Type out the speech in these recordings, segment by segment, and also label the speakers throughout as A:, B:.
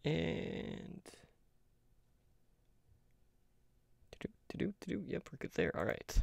A: And yep, we're good there. All right.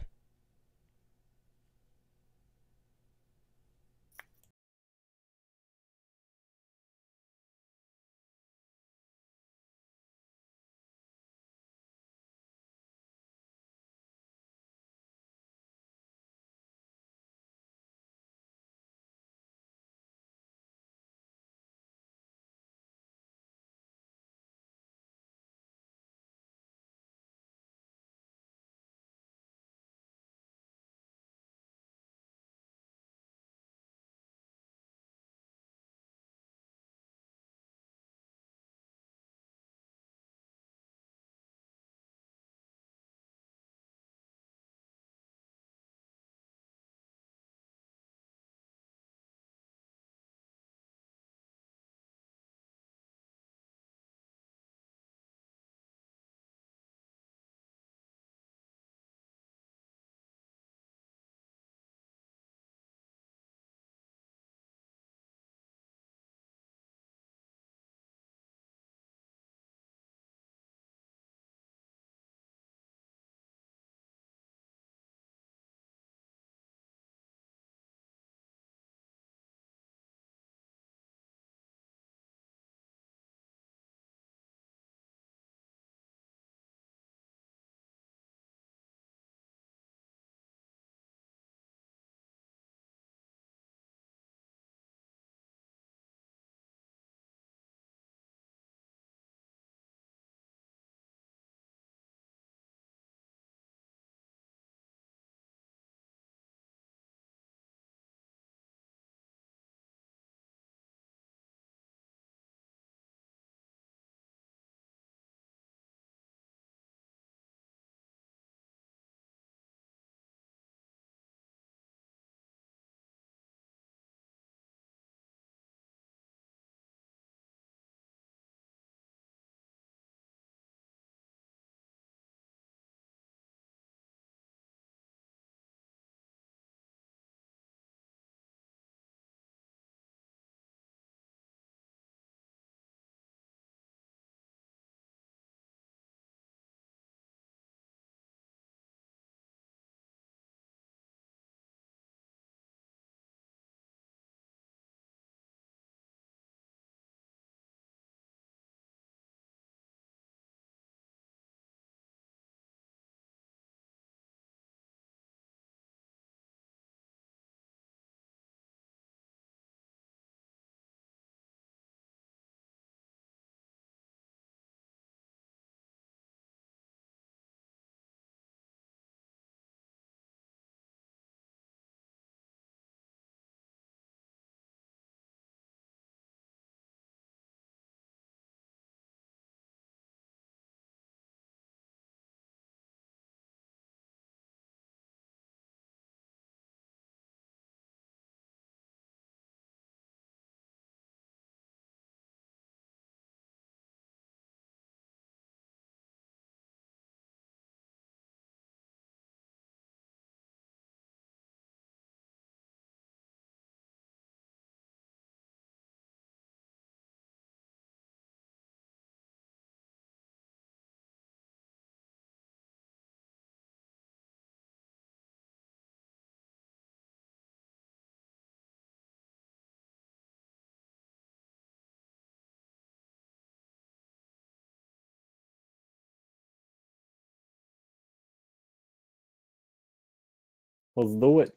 B: Let's do it.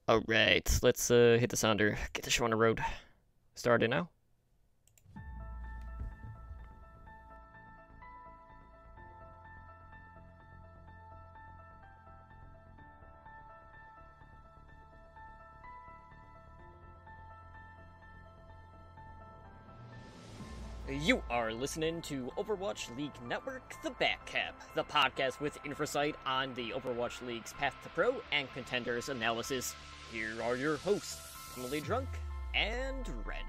A: All right. Let's hit the sounder. Get the show on the road. Start it now. You are listening to Overwatch League Network, The Backcap, the podcast with insight on the Overwatch League's path to pro and contenders analysis. Here are your hosts, Emily Drunk and Ren.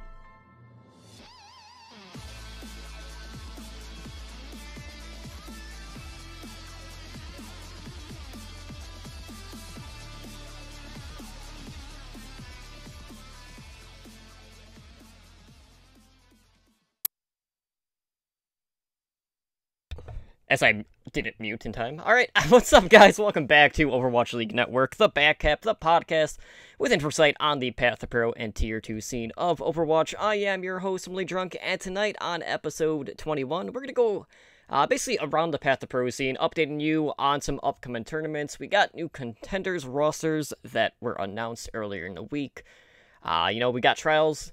A: as I didn't mute in time. Alright, what's up, guys? Welcome back to Overwatch League Network, the Backcap, the podcast with insight on the Path to Pro and Tier 2 scene of Overwatch. I am your host, Emily Drunk, and tonight on episode 21, we're going to go basically around the Path to Pro scene, updating you on some upcoming tournaments. We got new contenders rosters that were announced earlier in the week. We got trials,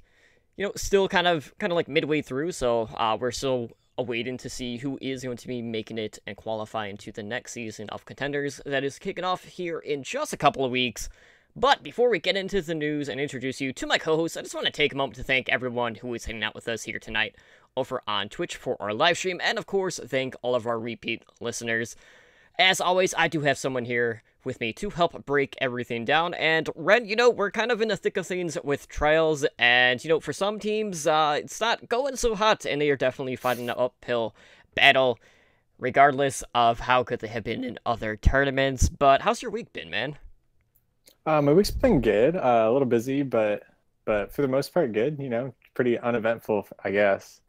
A: still kind of like midway through, so we're still awaiting to see who is going to be making it and qualifying to the next season of Contenders that is kicking off here in just a couple of weeks. But before we get into the news and introduce you to my co-hosts, I just want to take a moment to thank everyone who is hanging out with us here tonight over on Twitch for our live stream, and of course, thank all of our repeat listeners. As always, I do have someone here with me to help break everything down, and Ren, we're kind of in the thick of things with trials, and, for some teams, it's not going so hot, and they are definitely fighting an uphill battle, regardless of how good they have been in other tournaments. But how's your week been, man?
B: My week's been good, a little busy, but for the most part, good, pretty uneventful, I guess.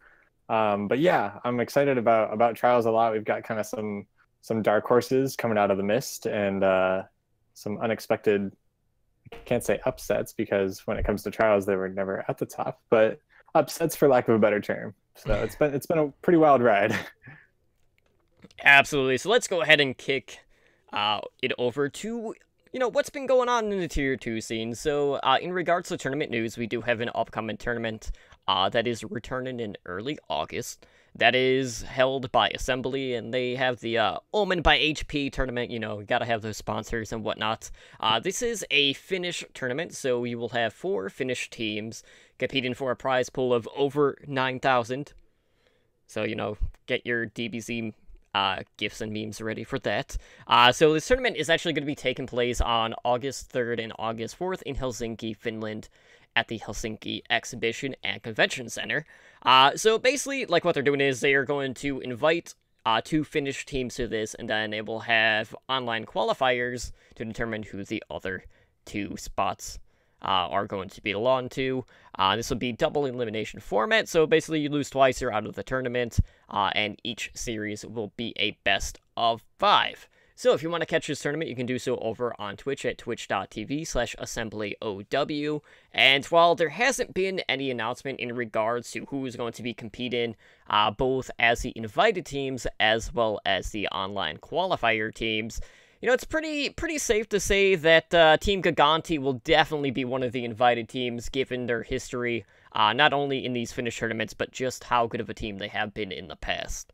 B: But yeah, I'm excited about trials a lot. We've got kind of some dark horses coming out of the mist, and some unexpected, I can't say upsets, because when it comes to trials, they were never at the top, but upsets for lack of a better term. So it's been a pretty wild ride.
A: Absolutely. So let's go ahead and kick it over to what's been going on in the Tier 2 scene. So in regards to tournament news, we do have an upcoming tournament that is returning in early August. That is held by Assembly, and they have the Omen by HP tournament. You gotta have those sponsors and whatnot. This is a Finnish tournament, so you will have 4 Finnish teams competing for a prize pool of over 9,000. So, get your DBZ gifts and memes ready for that. So this tournament is actually going to be taking place on August 3rd and August 4th in Helsinki, Finland, at the Helsinki Exhibition and Convention Center. So basically, like, what they're doing is they are going to invite 2 Finnish teams to this, and then they will have online qualifiers to determine who the other 2 spots are going to belong to. This will be double elimination format, so basically you lose twice, you're out of the tournament, and each series will be a best of 5. So if you want to catch this tournament, you can do so over on Twitch at twitch.tv/assemblyow. And while there hasn't been any announcement in regards to who is going to be competing, both as the invited teams as well as the online qualifier teams, it's pretty safe to say that Team Giganti will definitely be one of the invited teams, given their history, not only in these Finnish tournaments, but just how good of a team they have been in the past.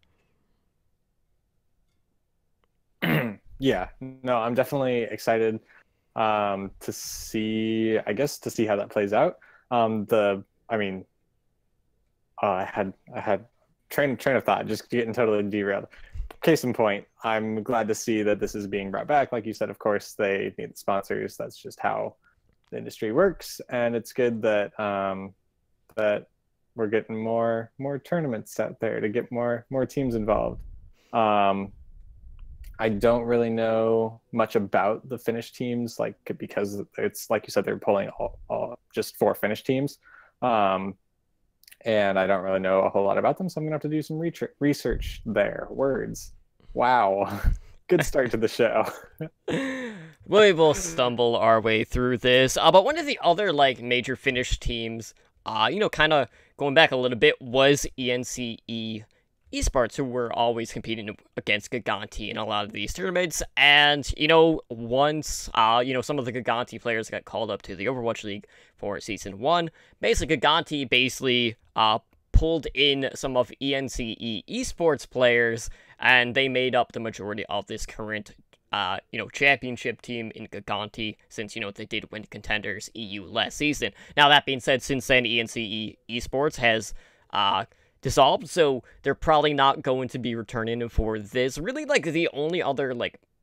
B: Yeah, no, I'm definitely excited to see how that plays out. I had train of thought, just getting totally derailed. Case in point, I'm glad to see that this is being brought back. Like you said, of course, they need sponsors. That's just how the industry works, and it's good that that we're getting more tournaments out there to get more teams involved. I don't really know much about the Finnish teams, because it's like you said, they're pulling all just 4 Finnish teams, and I don't really know a whole lot about them, so I'm gonna have to do some research there. Words, wow, good start to the show.
A: We will stumble our way through this, but one of the other major Finnish teams, kind of going back a little bit, was ENCE Esports, who were always competing against Giganti in a lot of these tournaments. And, once, some of the Giganti players got called up to the Overwatch League for Season 1, basically Giganti pulled in some of ENCE Esports players, and they made up the majority of this current, championship team in Giganti, since, they did win Contenders EU last season. Now, that being said, since then, ENCE Esports has, dissolved, so they're probably not going to be returning for this. Really, the only other,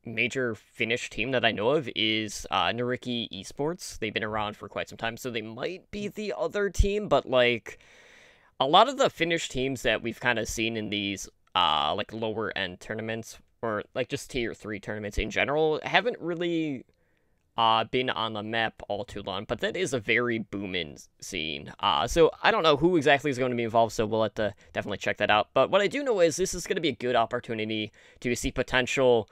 A: major Finnish team that I know of is Nariki Esports. They've been around for quite some time, so they might be the other team, but, a lot of the Finnish teams that we've kind of seen in these, lower-end tournaments, or, just Tier 3 tournaments in general, haven't really been on the map all too long, but that is a very booming scene. So I don't know who exactly is going to be involved, so we'll have to definitely check that out. But what I do know is this is going to be a good opportunity to see potential,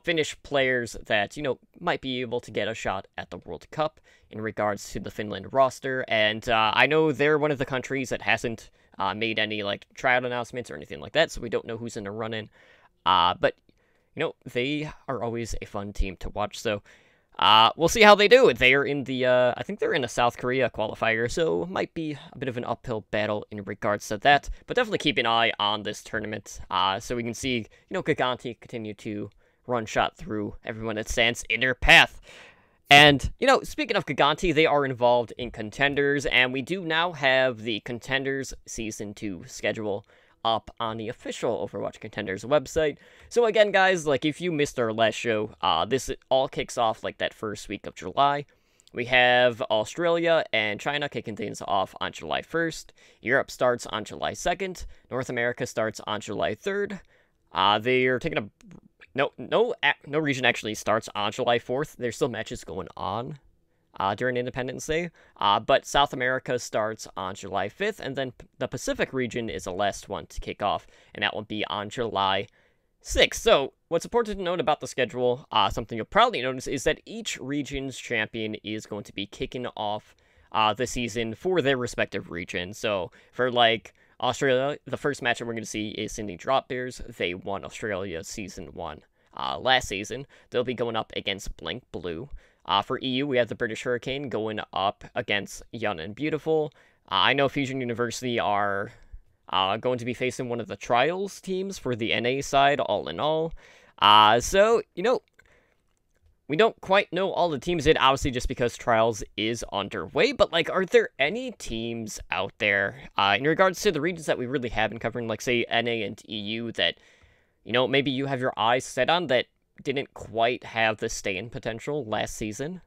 A: Finnish players that, might be able to get a shot at the World Cup in regards to the Finland roster. And I know they're one of the countries that hasn't made any, like, tryout announcements or anything like that, so we don't know who's in the run-in. But, they are always a fun team to watch, so we'll see how they do. They are in the, I think they're in the South Korea qualifier, so might be a bit of an uphill battle in regards to that. But definitely keep an eye on this tournament, so we can see, Giganti continue to run shot through everyone that stands in their path. And, speaking of Giganti, they are involved in Contenders, and we do now have the Contenders Season 2 schedule up on the official Overwatch Contenders website. So again, guys, like, if you missed our last show, this all kicks off, like, that first week of July. We have Australia and China kicking things off on July 1st. Europe starts on July 2nd. North America starts on July 3rd. They are taking a... No region actually starts on July 4th. There's still matches going on during Independence Day. But South America starts on July 5th, and then the Pacific region is the last one to kick off, and that will be on July 6th. So, what's important to note about the schedule, something you'll probably notice, is that each region's champion is going to be kicking off the season for their respective region. So, for, like, Australia, the first match that we're going to see is Sydney Drop Bears. They won Australia Season 1 last season. They'll be going up against Blink Blue. For EU, we have the British Hurricane going up against Young and Beautiful. I know Fusion University are going to be facing one of the Trials teams for the NA side, all in all. So, we don't quite know all the teams in, obviously, just because Trials is underway, but, like, are there any teams out there, in regards to the regions that we really have been covering, like, say, NA and EU, that, maybe you have your eyes set on that didn't quite have the stay-in potential last season?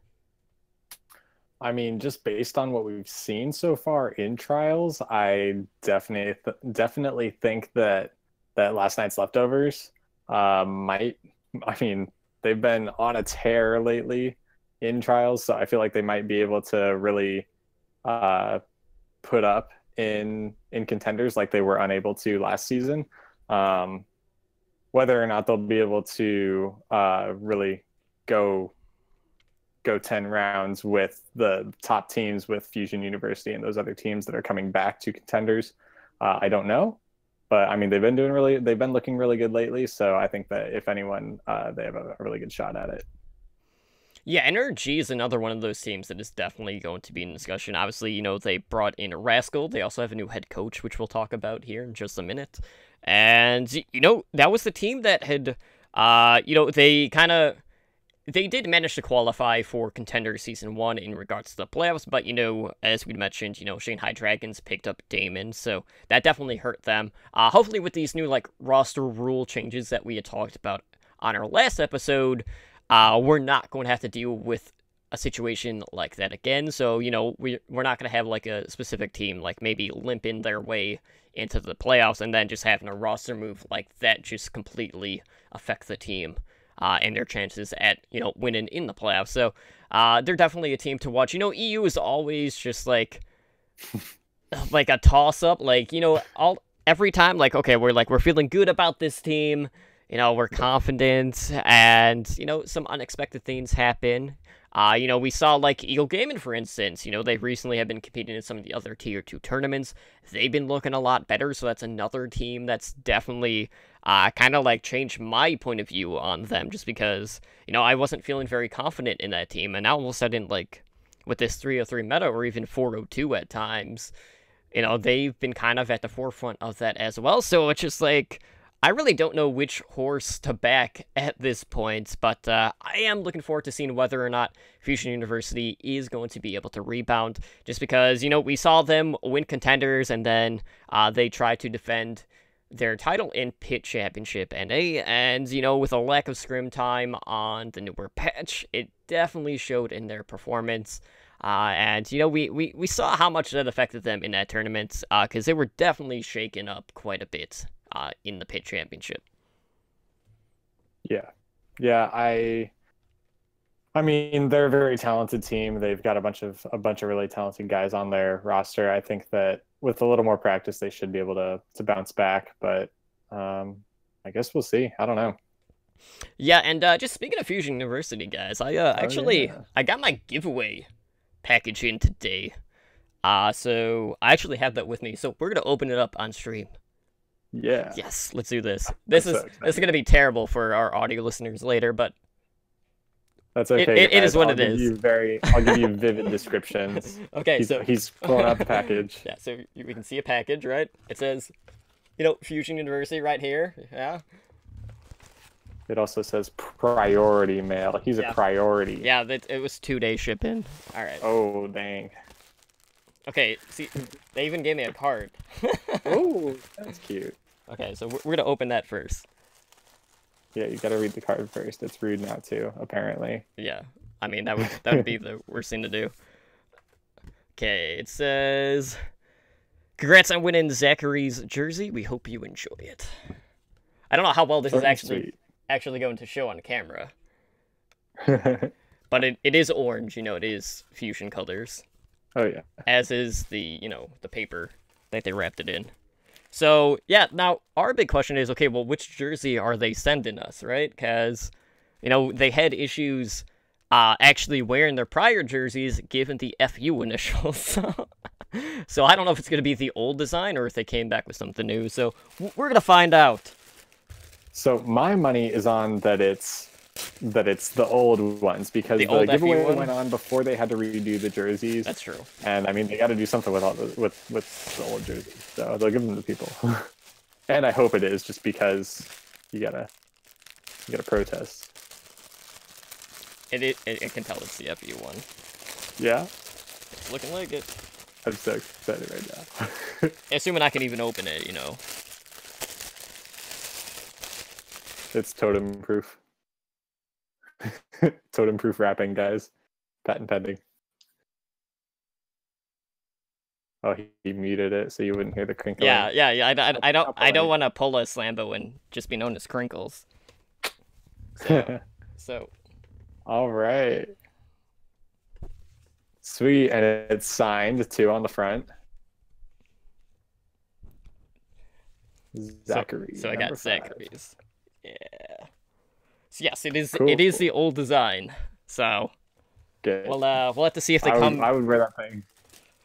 B: I mean, just based on what we've seen so far in Trials, I definitely think that last night's leftovers might. I mean, they've been on a tear lately in Trials, so I feel like they might be able to really put up in Contenders like they were unable to last season. Whether or not they'll be able to really go 10 rounds with the top teams, with Fusion University and those other teams that are coming back to Contenders, I don't know. But I mean, they've been looking really good lately. So I think that if anyone, they have a really good shot at it.
A: Yeah, NRG is another one of those teams that is definitely going to be in discussion. Obviously, they brought in Rascal. They also have a new head coach, which we'll talk about here in just a minute. And, that was the team that had, they did manage to qualify for Contender Season 1 in regards to the playoffs, but, as we mentioned, Shanghai Dragons picked up Damon, so that definitely hurt them. Hopefully with these new, like, roster rule changes that we had talked about on our last episode, we're not going to have to deal with a situation like that again, so, we're not going to have, like, a specific team, like, maybe limping their way into the playoffs and then just having a roster move like that just completely affect the team and their chances at, winning in the playoffs. So they're definitely a team to watch. EU is always just like like a toss-up. Like, every time, like, okay, we're feeling good about this team. We're confident, and, some unexpected things happen. We saw, like, Eagle Gaming, for instance. They recently have been competing in some of the other Tier 2 tournaments. They've been looking a lot better, so that's another team that's definitely kind of, like, changed my point of view on them, just because, I wasn't feeling very confident in that team, and now all of a sudden, like, with this 303 meta, or even 402 at times, they've been kind of at the forefront of that as well, so it's just, like, I really don't know which horse to back at this point, but I am looking forward to seeing whether or not Fusion University is going to be able to rebound, just because, we saw them win Contenders, and then they tried to defend their title in Pit Championship NA, and, with a lack of scrim time on the newer patch, it definitely showed in their performance. And, we saw how much that affected them in that tournament, because they were definitely shaken up quite a bit in the Pit Championship.
B: Yeah, I I mean, they're a very talented team. They've got a bunch of really talented guys on their roster. I think that with a little more practice, they should be able to bounce back. But I guess we'll see. I don't know.
A: Yeah, and just speaking of Fusion University, guys, I
B: Oh
A: actually
B: yeah.
A: I got my giveaway package in today. So I actually have that with me. So we're gonna open it up on stream.
B: Yeah.
A: Yes, let's do this.
B: I'm
A: This
B: so
A: is
B: excited.
A: gonna be terrible for our audio listeners later, but
B: That's
A: it,
B: okay,
A: it, it is
B: guys.
A: what
B: I'll
A: it
B: give
A: is.
B: you I'll give you vivid descriptions.
A: Okay,
B: He's
A: so
B: he's pulling out the package.
A: yeah, so we can see a package, right? It says, Fusion University right here. Yeah,
B: It also says priority mail. He's a
A: yeah,
B: priority.
A: yeah. It was 2 day shipping. All right.
B: Oh dang.
A: Okay. See, they even gave me a card.
B: Oh, that's cute.
A: Okay, so we're gonna open that first.
B: Yeah, you gotta read the card first. It's rude not to, apparently.
A: Yeah, I mean that would be the worst thing to do. Okay, it says, "Congrats on winning Zachary's jersey. We hope you enjoy it." I don't know how well this is
B: Short and
A: actually going to show on camera,
B: sweet.
A: but it is orange. It is fusion colors,
B: Oh yeah.
A: as is the paper that they wrapped it in. So yeah, now our big question is, okay, well, which jersey are they sending us, right? Because they had issues actually wearing their prior jerseys given the FU initials. So I don't know if it's going to be the old design or if they came back with something new. So we're going to find out.
B: So my money is on that it's the old ones because
A: The
B: the
A: old FU
B: giveaway
A: one?
B: went on before they had to redo the jerseys.
A: That's true.
B: And I mean they got to do something with with the old jerseys. So they'll give them to people. And I hope it is just because you gotta protest.
A: It can tell it's the FU one.
B: Yeah,
A: It's looking like it.
B: I'm so excited right now.
A: Assuming I can even open it.
B: It's totem proof. Totem proof wrapping, guys. Patent pending. Oh, he muted it so you wouldn't hear the crinkling.
A: Yeah. I don't
B: Probably.
A: want to pull a Slambo and just be known as Crinkles. So
B: All right. Sweet, and it's signed too on the front. Zachary.
A: So I
B: number
A: got
B: 5.
A: Zachary's. Yeah. So yes, it is.
B: Cool.
A: It is the old design. So
B: Good.
A: we'll have to see if they
B: I
A: come.
B: would wear that thing.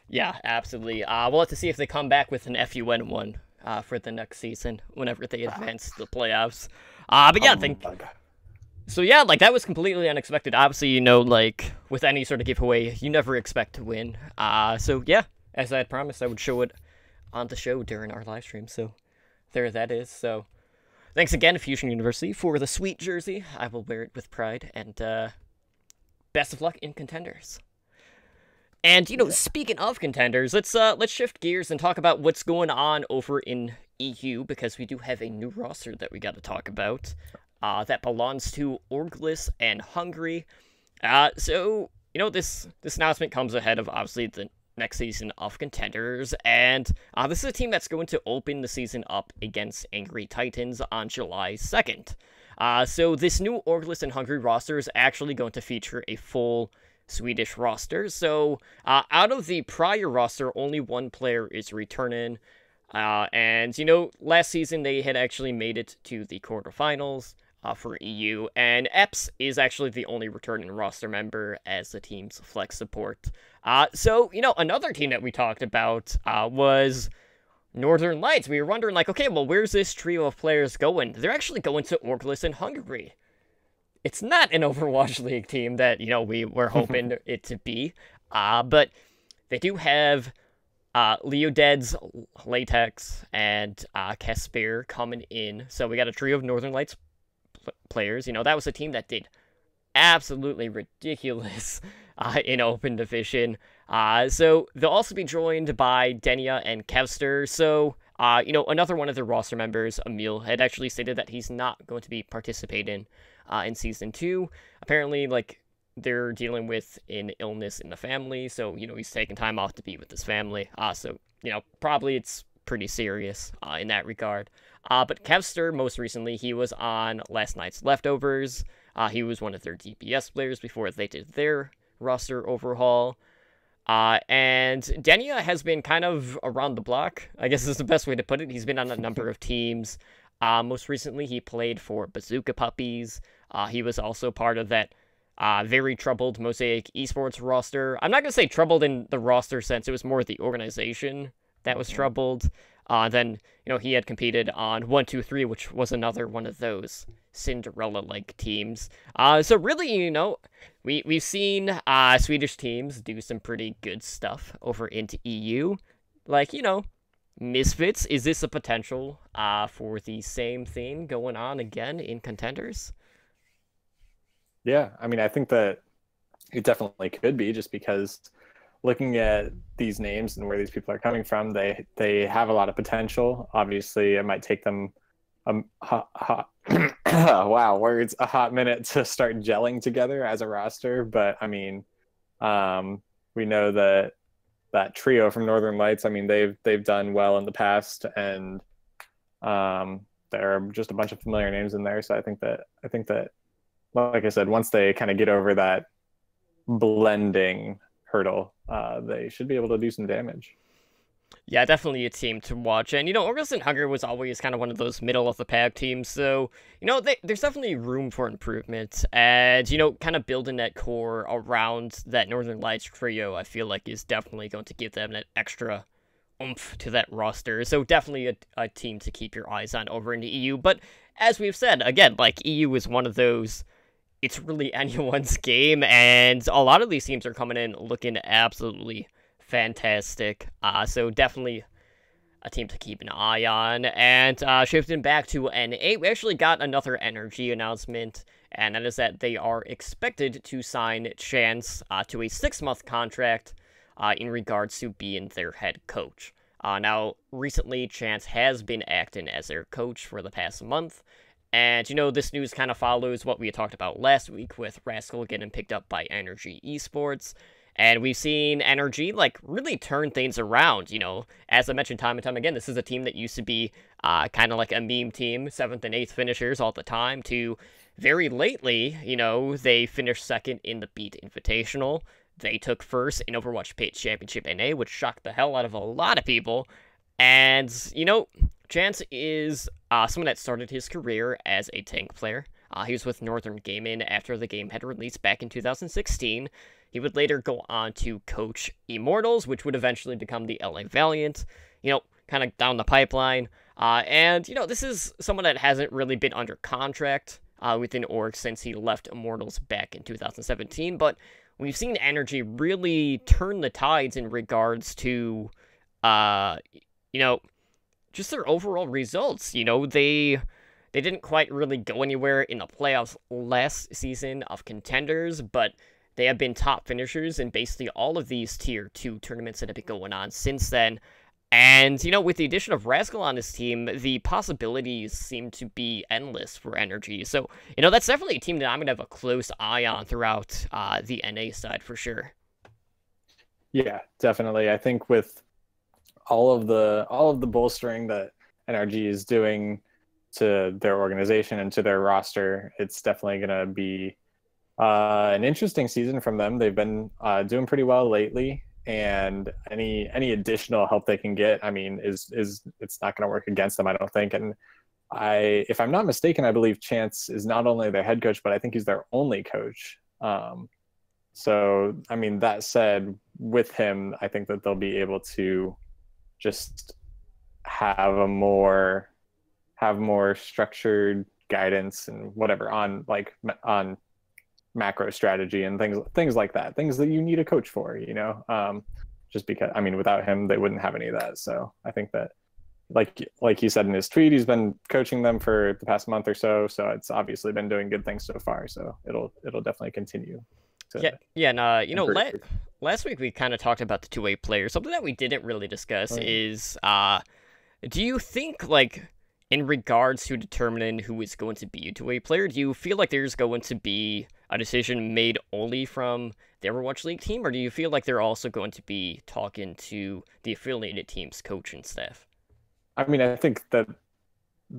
A: Yeah, absolutely. We'll have to see if they come back with an FUN one for the next season whenever they advance to the playoffs. But yeah,
B: Bug.
A: so. Yeah, like that was completely unexpected. Obviously, like with any sort of giveaway, you never expect to win. So yeah, as I had promised, I would show it on the show during our live stream. So there that is. So thanks again to Fusion University for the sweet jersey. I will wear it with pride, and best of luck in Contenders. And speaking of Contenders, let's shift gears and talk about what's going on over in EU, because we do have a new roster that we got to talk about that belongs to Orglis and Hungary. So this announcement comes ahead of obviously the next season of Contenders, and this is a team that's going to open the season up against Angry Titans on July 2nd. So this new Orglis and Hungary roster is actually going to feature a full Swedish roster. So out of the prior roster, only one player is returning. And last season they had actually made it to the quarterfinals for EU, and Epps is actually the only returning roster member as the team's flex support. So another team that we talked about was Northern Lights. We were wondering, like, okay, well, where's this trio of players going? They're actually going to Orglis in Hungary. It's not an Overwatch League team that, we were hoping it to be. But they do have Leo Dead's Latex and Casper coming in. So we got a trio of Northern Lights players. That was a team that did absolutely ridiculous in Open Division. So they'll also be joined by Denia and Kevster. So, another one of the roster members, Emil, had actually stated that he's not going to be participating in Season 2. Apparently, they're dealing with an illness in the family, so, he's taking time off to be with his family. So, probably it's pretty serious in that regard. But Kevster, most recently, he was on last night's Leftovers. He was one of their DPS players before they did their roster overhaul. And Denia has been kind of around the block, I guess is the best way to put it. He's been on a number of teams. Most recently, he played for Bazooka Puppies. He was also part of that very troubled Mosaic Esports roster. I'm not going to say troubled in the roster sense. It was more the organization that was troubled. Then, he had competed on 1-2-3, which was another one of those Cinderella-like teams. So really, we've seen Swedish teams do some pretty good stuff over into EU. Like, Misfits, is this a potential for the same thing going on again in Contenders?
B: Yeah, I mean, I think that it definitely could be, just because looking at these names and where these people are coming from, they have a lot of potential. Obviously, it might take them wow, words, a hot minute to start gelling together as a roster. But I mean, we know that trio from Northern Lights, I mean, they've done well in the past, and there are just a bunch of familiar names in there. So I think that, like I said, once they kind of get over that blending hurdle, they should be able to do some damage.
A: Yeah, definitely a team to watch. And, Orgulous and Hunger was always kind of one of those middle-of-the-pack teams. So, there's definitely room for improvement. And, kind of building that core around that Northern Lights trio, I feel like is definitely going to give them that extra oomph to that roster. So definitely a team to keep your eyes on over in the EU. But as we've said, again, like, EU is one of those, it's really anyone's game. And a lot of these teams are coming in looking absolutely fantastic. So definitely a team to keep an eye on. And shifting back to NA, we actually got another NRG announcement, and that is that they are expected to sign Chance to a 6-month contract in regards to being their head coach. Now, recently, Chance has been acting as their coach for the past month, and, this news kind of follows what we had talked about last week with Rascal getting picked up by NRG Esports. And we've seen NRG, really turn things around, As I mentioned time and time again, this is a team that used to be kind of like a meme team, 7th and 8th finishers all the time, to very lately, they finished 2nd in the Beat Invitational. They took 1st in Overwatch Paid Championship NA, which shocked the hell out of a lot of people. And, Chance is someone that started his career as a tank player. He was with Northern Gaming after the game had released back in 2016. He would later go on to coach Immortals, which would eventually become the LA Valiant, kind of down the pipeline. And, this is someone that hasn't really been under contract within Org since he left Immortals back in 2017. But we've seen NRG really turn the tides in regards to, just their overall results. They didn't quite really go anywhere in the playoffs last season of Contenders, but they have been top finishers in basically all of these Tier 2 tournaments that have been going on since then. And, with the addition of Rascal on his team, the possibilities seem to be endless for NRG. So, that's definitely a team that I'm going to have a close eye on throughout the NA side for sure.
B: Yeah, definitely. I think with all of the bolstering that NRG is doing to their organization and to their roster, it's definitely going to be an interesting season from them. They've been doing pretty well lately, and any additional help they can get, I mean, is it's not going to work against them, I don't think. And if I'm not mistaken, I believe Chance is not only their head coach, but I think he's their only coach. So, I mean, that said, with him, I think that they'll be able to just have more structured guidance and whatever on macro strategy and things like that, things that you need a coach for, just because, I mean, without him, they wouldn't have any of that. So I think that, like he said in his tweet, he's been coaching them for the past month or so. So it's obviously been doing good things so far. So it'll definitely continue.
A: And last week we kind of talked about the two-way players. Something that we didn't really discuss is, do you think, in regards to determining who is going to be a two-way player, do you feel like there's going to be a decision made only from the Overwatch League team, or do you feel like they're also going to be talking to the affiliated team's coach and staff?
B: I mean, I think that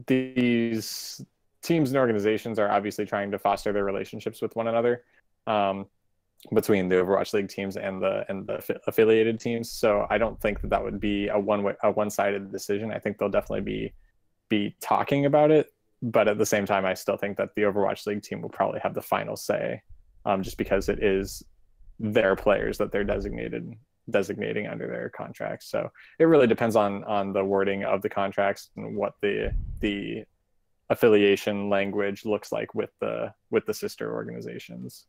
B: these teams and organizations are obviously trying to foster their relationships with one another, um, between the Overwatch League teams and the affiliated teams. So I don't think that that would be a one sided decision. I think they'll definitely be talking about it, but at the same time, I still think that the Overwatch League team will probably have the final say, just because it is their players that they're designating under their contracts. So it really depends on the wording of the contracts and what the affiliation language looks like with the sister organizations.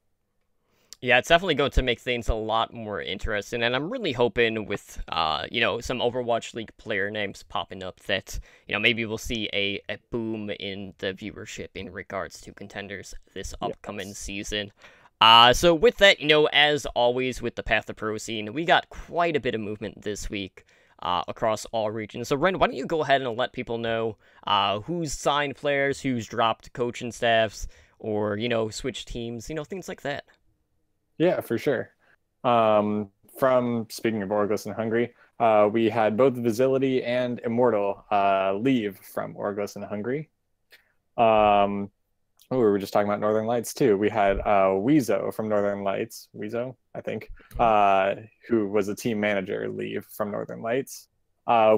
A: Yeah, it's definitely going to make things a lot more interesting, and I'm really hoping with, some Overwatch League player names popping up that, maybe we'll see a boom in the viewership in regards to contenders this upcoming
B: Yes.
A: season. So with that, as always with the Path to Pro scene, we got quite a bit of movement this week, across all regions. So Ren, why don't you go ahead and let people know, who's signed players, who's dropped coaching staffs, or, switched teams, things like that.
B: Yeah, for sure. From speaking of Orgos and Hungary, we had both Visility and Immortal leave from Orgos and Hungary. Um, we were just talking about Northern Lights too. We had Weezo from Northern Lights, Weezo, I think, who was a team manager, leave from Northern Lights.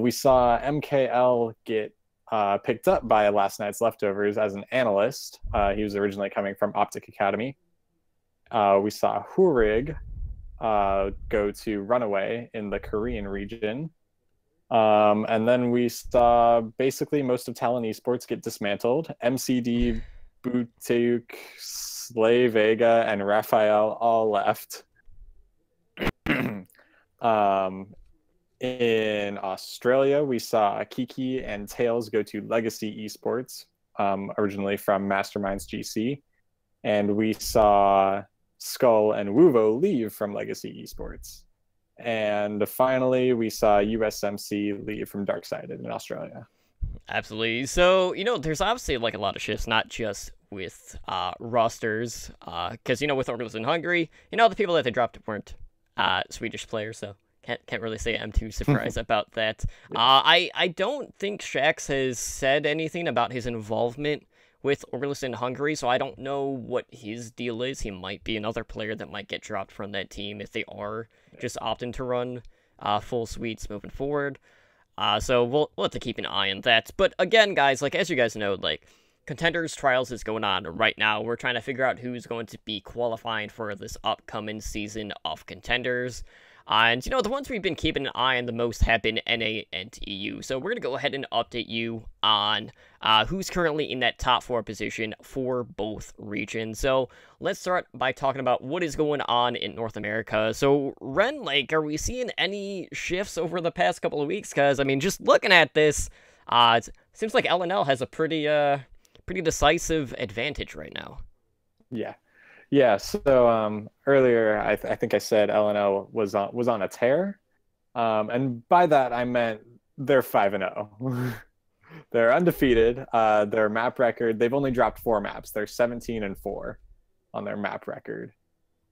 B: We saw MKL get picked up by last night's leftovers as an analyst. He was originally coming from Optic Academy. We saw Hurig go to Runaway in the Korean region. And then we saw basically most of Talon Esports get dismantled. MCD, Butuk, Slay Vega, and Raphael all left. In Australia, we saw Kiki and Tails go to Legacy Esports, originally from Masterminds GC. And we saw Skull and Wuvo leave from Legacy Esports. And finally, we saw USMC leave from Darksided in Australia.
A: Absolutely. So, there's obviously like a lot of shifts, not just with rosters, because with Organs in Hungary, the people that they dropped weren't Swedish players, so can't really say I'm too surprised about that. I don't think Shax has said anything about his involvement with Organs in Hungary, so I don't know what his deal is. He might be another player that might get dropped from that team if they are just opting to run full suites moving forward. So we'll have to keep an eye on that. But again, guys, like as you guys know, like Contenders Trials is going on right now. We're trying to figure out who's going to be qualifying for this upcoming season of Contenders. And, the ones we've been keeping an eye on the most have been NA and EU. So we're going to go ahead and update you on who's currently in that top 4 position for both regions. So let's start by talking about what is going on in North America. So, Ren, like, are we seeing any shifts over the past couple of weeks? Because, I mean, just looking at this, it seems like LNL has a pretty decisive advantage right now.
B: Yeah. Yeah, so earlier I think I said LNL was on a tear, and by that I meant they're 5-0. They're undefeated. Their map record, they've only dropped 4 maps. They're 17-4 on their map record.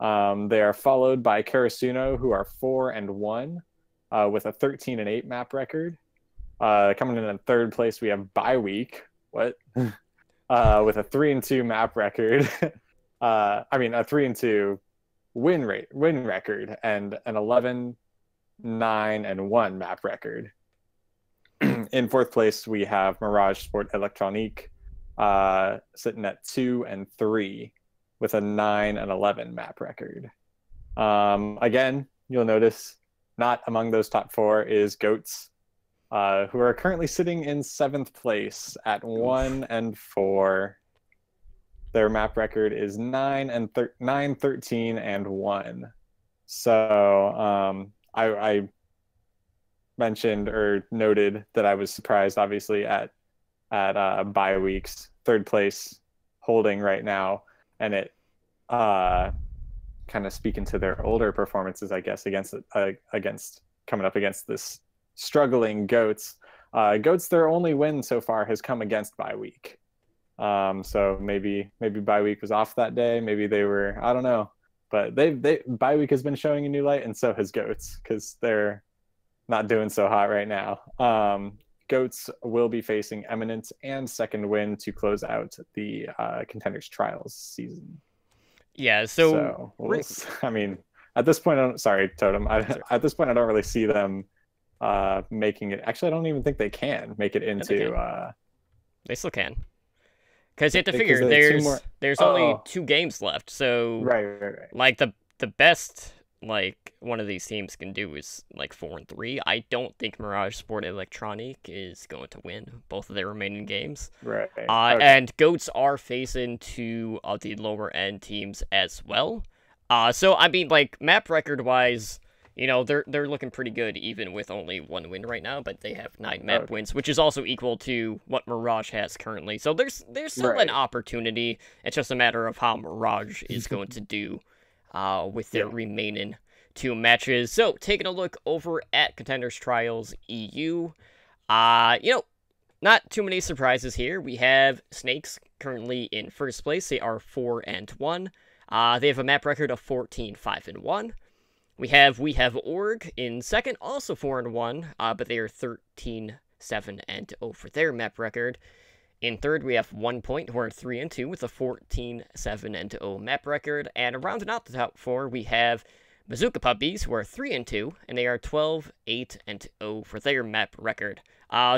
B: They are followed by Karasuno, who are 4-1 with a 13-8 map record. Coming in third place, we have Bye-Week. What? With a 3-2 map record. A 3-2 win record and an 11-9-1 map record. In fourth place, we have Mirage Sport Electronique, sitting at 2-3 with a 9-11 map record. Again, you'll notice not among those top 4 is Goats, who are currently sitting in 7th place at 1-4. Their map record is 9-13-1. So I mentioned or noted that I was surprised, obviously, at Bye-Week's third place holding right now, and it kind of speaking to their older performances, I guess, against coming up against this struggling Goats. Goats, their only win so far has come against Bye-Week. So maybe Bye-Week was off that day. Maybe they were, I don't know, but Bye-Week has been showing a new light, and so has Goats, because they're not doing so hot right now. Goats will be facing Eminence and Second Wind to close out the Contenders Trials season.
A: Yeah,
B: So I mean, at this point, sorry, Totem. At this point, I don't really see them making it. Actually, I don't even think they can make it into.
A: They still can, because you have to figure there's only 2 games left. So
B: right.
A: Like the best like one of these teams can do is like 4-3. I don't think Mirage Sport Electronic is going to win both of their remaining games.
B: Right.
A: And Goats are facing 2 of the lower end teams as well. So I mean, like, map record wise, you know, they're looking pretty good even with only 1 win right now, but they have 9 map wins, which is also equal to what Mirage has currently. So there's still an opportunity. It's just a matter of how Mirage is going to do with their remaining 2 matches. So, taking a look over at Contenders Trials EU, you know, not too many surprises here. We have Snakes currently in first place. They are 4-1. They have a map record of 14-5-1. We have Org in second, also 4-1, but they are 13-7-0 for their map record. In third, we have 1 Point, who are 3-2 with a 14-7-0 map record. And rounding out the top 4, we have Bazooka Puppies, who are 3-2, and they are 12-8-0 for their map record.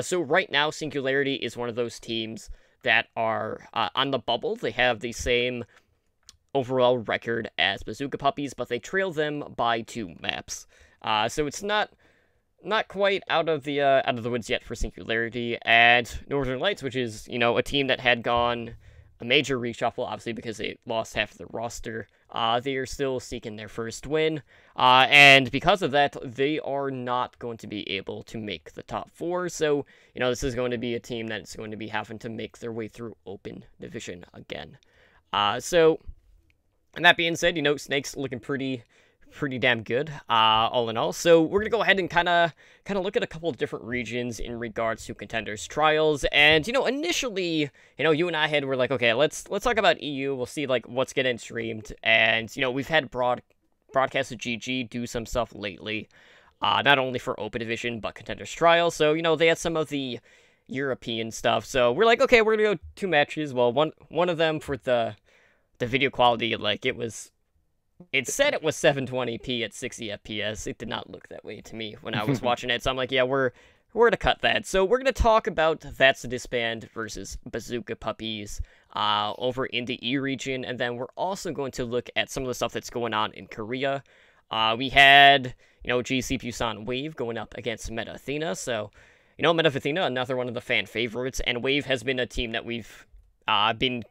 A: So right now, Singularity is one of those teams that are on the bubble. They have the same overall record as Bazooka Puppies, but they trail them by 2 maps. So it's not quite out of the woods yet for Singularity. And Northern Lights, which is, you know, a team that had gone a major reshuffle, obviously because they lost half of their roster. They are still seeking their first win, and because of that, they are not going to be able to make the top 4. So, you know, this is going to be a team that's going to be having to make their way through Open Division again. So, and that being said, you know, Snakes looking pretty damn good, all in all. So we're gonna go ahead and kind of look at a couple of different regions in regards to Contenders Trials. And, you know, initially, you know, you and I were like, okay, let's talk about EU. We'll see like what's getting streamed. And, you know, we've had Broadcast of GG do some stuff lately, not only for Open Division but Contenders Trials. So, you know, they had some of the European stuff. So we're like, okay, we're gonna go 2 matches. Well, one of them for the video quality, like, it said it was 720p at 60 FPS. It did not look that way to me when I was watching it. So I'm like, yeah, we're to cut that. So we're going to talk about That's a Disband versus Bazooka Puppies over in the E region. And then we're also going to look at some of the stuff that's going on in Korea. We had, you know, GC Busan Wave going up against Meta Athena. So, you know, Meta Athena, another one of the fan favorites. And Wave has been a team that we've been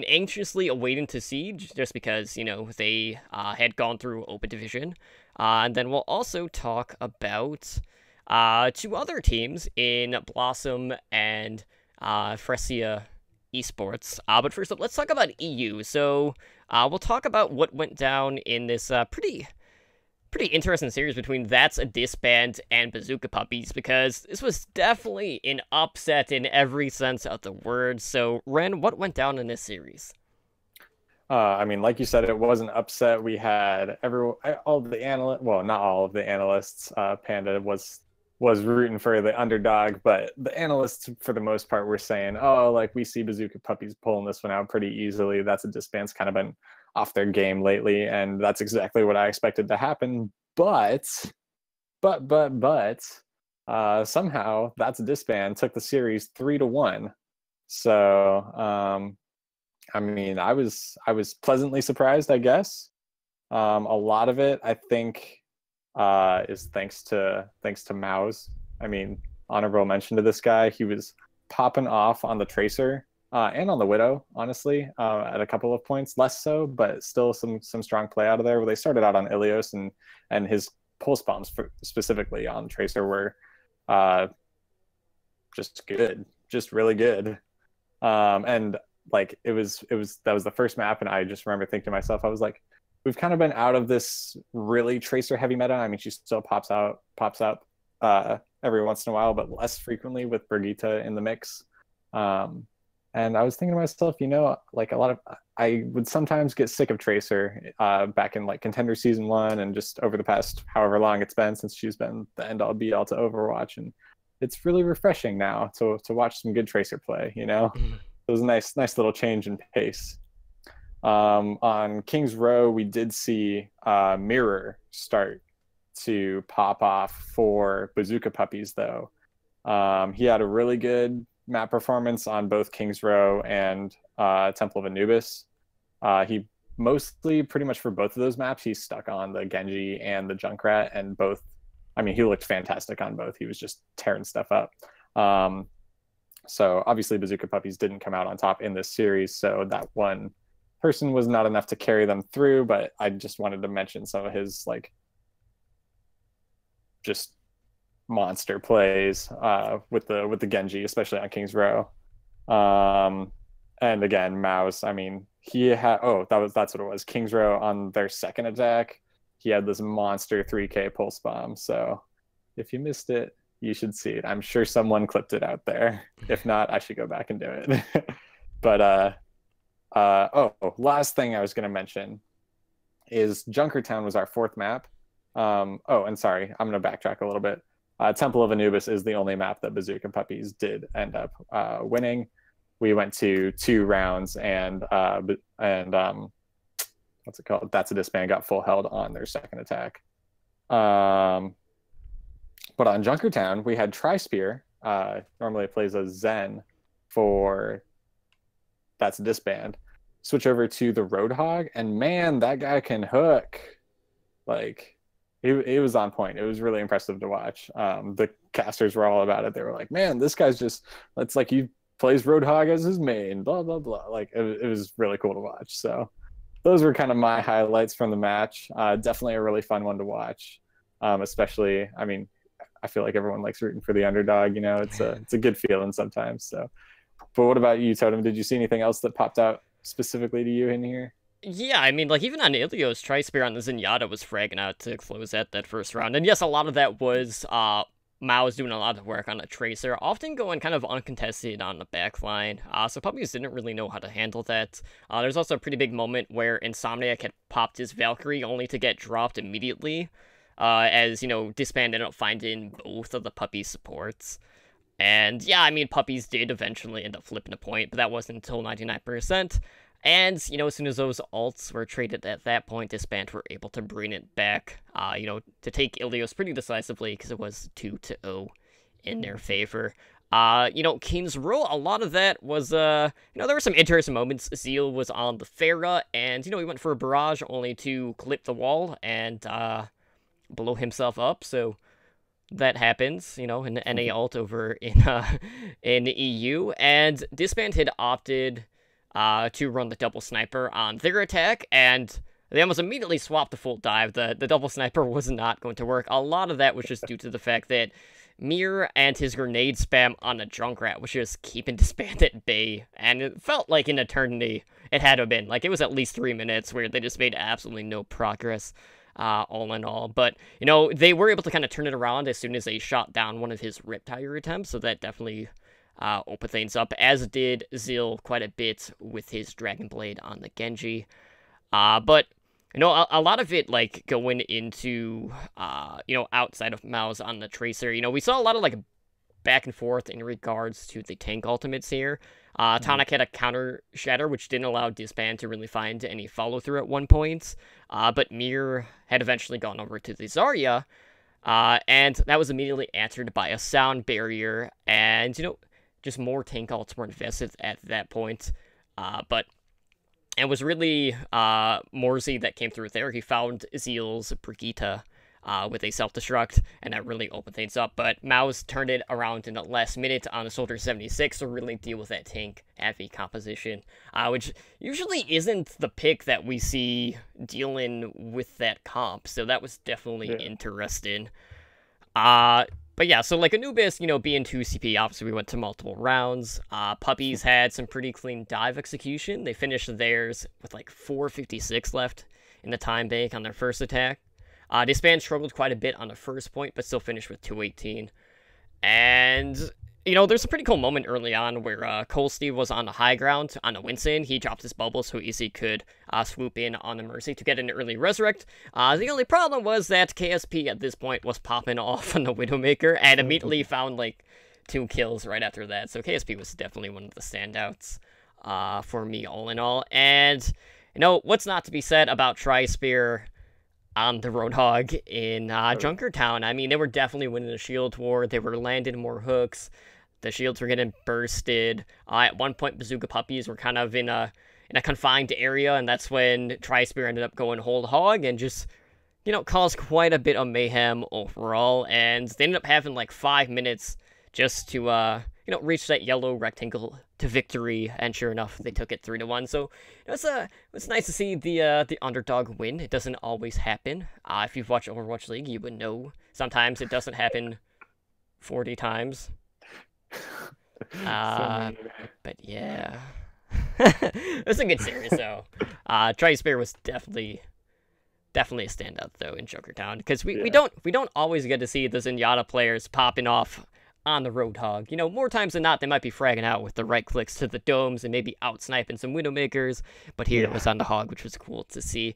A: anxiously awaiting to see, just because, you know, they had gone through Open Division. And then we'll also talk about 2 other teams in Blossom and Fresia Esports. But first up, let's talk about EU. So we'll talk about what went down in this pretty interesting series between That's a Disband and Bazooka Puppies, because this was definitely an upset in every sense of the word. So, Ren, what went down in this series?
B: I mean, like you said, it was an upset. We had all the analysts, well, not all of the analysts. Panda was rooting for the underdog, but the analysts, for the most part, were saying, oh, like, we see Bazooka Puppies pulling this one out pretty easily. That's a Disband's kind of been off their game lately, and that's exactly what I expected to happen. But somehow That's a Disband took the series 3-1. So I mean, I was pleasantly surprised, I guess. A lot of it, I think, is thanks to Mouse. I mean, honorable mention to this guy. He was popping off on the Tracer and on the Widow, honestly, at a couple of points. Less so, but still some strong play out of there. Where they started out on Ilios, and his pulse bombs specifically on Tracer were just good, just really good. And like it was that was the first map, and I just remember thinking to myself, I was like, we've kind of been out of this really Tracer heavy meta. I mean, she still pops up every once in a while, but less frequently with Brigitte in the mix. And I was thinking to myself, you know, like I would sometimes get sick of Tracer back in like Contender Season 1 and just over the past however long it's been since she's been the end-all be-all to Overwatch. And it's really refreshing now to watch some good Tracer play. It was a nice little change in pace. On King's Row, we did see Mirror start to pop off for Bazooka Puppies, though. He had a really good map performance on both King's Row and Temple of Anubis. He mostly, pretty much for both of those maps, he's stuck on the Genji and the Junkrat, and both, I mean, he looked fantastic on both. He was just tearing stuff up. So obviously Bazooka Puppies didn't come out on top in this series, so that one person was not enough to carry them through, but I just wanted to mention some of his like just monster plays with the Genji, especially on King's Row. And again, Mouse, I mean, he had that's what it was. King's Row on their second attack, he had this monster 3K pulse bomb. So if you missed it, you should see it. I'm sure someone clipped it out there. If not, I should go back and do it. But last thing I was going to mention is Junkertown was our fourth map. And sorry, I'm going to backtrack a little bit. Temple of Anubis is the only map that Bazooka Puppies did end up winning. We went to 2 rounds, and what's it called? That's a Disband got full held on their second attack. But on Junkertown, we had Tri-Spear. Normally it plays as Zen for That's a Disband. Switch over to the Roadhog, and man, that guy can hook. Like, he was on point. It was really impressive to watch. The casters were all about it. They were like, man, this guy's just, it's like he plays Roadhog as his main, blah, blah, blah. Like, it was really cool to watch. So those were kind of my highlights from the match. Definitely a really fun one to watch. Especially, I mean, I feel like everyone likes rooting for the underdog. It's a good feeling sometimes. So, but what about you, Totem? Did you see anything else that popped out specifically to you in here?
A: Yeah, I mean, like, even on Ilios, Tri-Spear on the Zenyatta was fragging out to close out that first round. And yes, a lot of that was Mao's doing a lot of work on a Tracer, often going kind of uncontested on the backline. So Puppies didn't really know how to handle that. There's also a pretty big moment where Insomniac had popped his Valkyrie only to get dropped immediately. As, Disband ended up finding both of the Puppy supports. And yeah, I mean, Puppies did eventually end up flipping a point, but that wasn't until 99%. And, as soon as those ults were traded at that point, Disband were able to bring it back, to take Ilios pretty decisively, because it was 2-0 in their favor. King's Row, a lot of that was, there were some interesting moments. Zeal was on the Pharah, and, he went for a barrage only to clip the wall and, blow himself up, so that happens, in the NA ult over in the EU, and Disband had opted to run the double sniper on their attack, and they almost immediately swapped the full dive. The double sniper was not going to work. A lot of that was just due to the fact that Mir and his grenade spam on the Junkrat was just keeping Disband at bay, and it felt like an eternity. It had to have been. Like, it was at least 3 minutes where they just made absolutely no progress. All in all, but they were able to kind of turn it around as soon as they shot down one of his Riptire attempts, so that definitely opened things up, as did Zeal quite a bit with his Dragon Blade on the Genji. But a lot of it, like, going into outside of Mao's on the Tracer, we saw a lot of like back and forth in regards to the tank ultimates here. Tonic had a counter shatter, which didn't allow Disband to really find any follow-through at one point, but Mir had eventually gone over to the Zarya, and that was immediately answered by a sound barrier, and, just more tank ults were invested at that point, but it was really Morzy that came through there. He found Zeal's Brigitte with a self-destruct, and that really opened things up. But Mao's turned it around in the last minute on the Soldier 76 to really deal with that tank heavy composition, which usually isn't the pick that we see dealing with that comp, so that was definitely interesting. But yeah, so like Anubis, being 2 CP, obviously we went to multiple rounds. Puppies had some pretty clean dive execution. They finished theirs with like 4:56 left in the time bank on their first attack. Disband struggled quite a bit on the first point, but still finished with 218. And, there's a pretty cool moment early on where Cole Steve was on the high ground on a Winston. He dropped his bubble so Easy could swoop in on the Mercy to get an early resurrect. The only problem was that KSP at this point was popping off on the Widowmaker and immediately found like 2 kills right after that. So KSP was definitely one of the standouts for me all in all. And, what's not to be said about Tri-Spear on the Roadhog in Junkertown. I mean, they were definitely winning the shield war. They were landing more hooks. The shields were getting bursted. At one point, Bazooka Puppies were kind of in a confined area, and that's when Tri-Spear ended up going whole hog and just, caused quite a bit of mayhem overall. And they ended up having like 5 minutes just to, reach that yellow rectangle to victory, and sure enough, they took it 3-1. So it's nice to see the underdog win. It doesn't always happen. If you've watched Overwatch League, you would know sometimes it doesn't happen 40 times. But yeah, it's a good series though. Tri-Spear was definitely a standout though in Junkertown because we don't always get to see the Zenyatta players popping off on the Roadhog. More times than not, they might be fragging out with the right clicks to the domes and maybe out-sniping some Widowmakers, but here it was on the Hog, which was cool to see.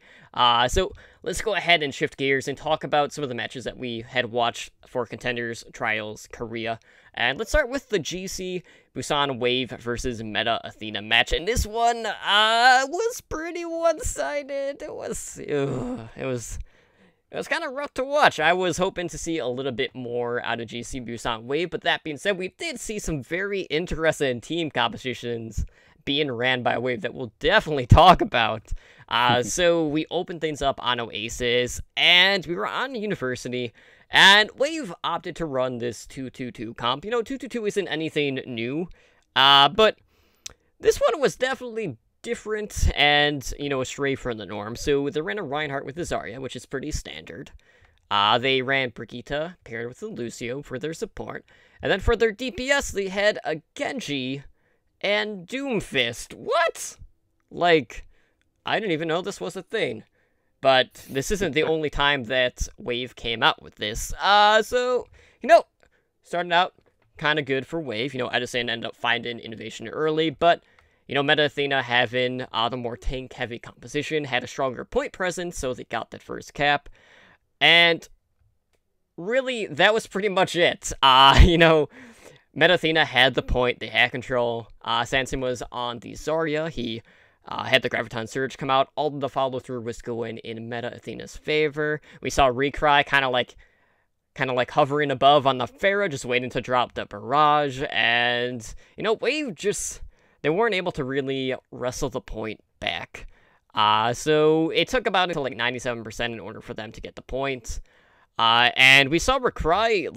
A: So let's go ahead and shift gears and talk about some of the matches that we had watched for Contenders Trials Korea. And let's start with the GC Busan Wave versus Meta Athena match. And this one was pretty one-sided. It was kind of rough to watch. I was hoping to see a little bit more out of GC Busan Wave, but that being said, we did see some very interesting team competitions being ran by Wave that we'll definitely talk about. So we opened things up on Oasis, and we were on University, and Wave opted to run this 2-2-2 comp. 2-2-2 isn't anything new, but this one was definitely different and, astray from the norm. So they ran a Reinhardt with the Zarya, which is pretty standard. They ran Brigitte paired with the Lucio for their support. And then for their DPS, they had a Genji and Doomfist. What? Like, I didn't even know this was a thing. But this isn't the only time that Wave came out with this. So, starting out kind of good for Wave. Edison ended up finding innovation early, but Meta Athena having the more tank-heavy composition had a stronger point presence, so they got that first cap. And really, that was pretty much it. Meta Athena had the point, they had control. Sanson was on the Zarya. He had the Graviton Surge come out. All of the follow-through was going in Meta Athena's favor. We saw Recry kind of like hovering above on the Pharah, just waiting to drop the barrage. And, Wave just... they weren't able to really wrestle the point back. So it took about until like 97% in order for them to get the point. And we saw Recry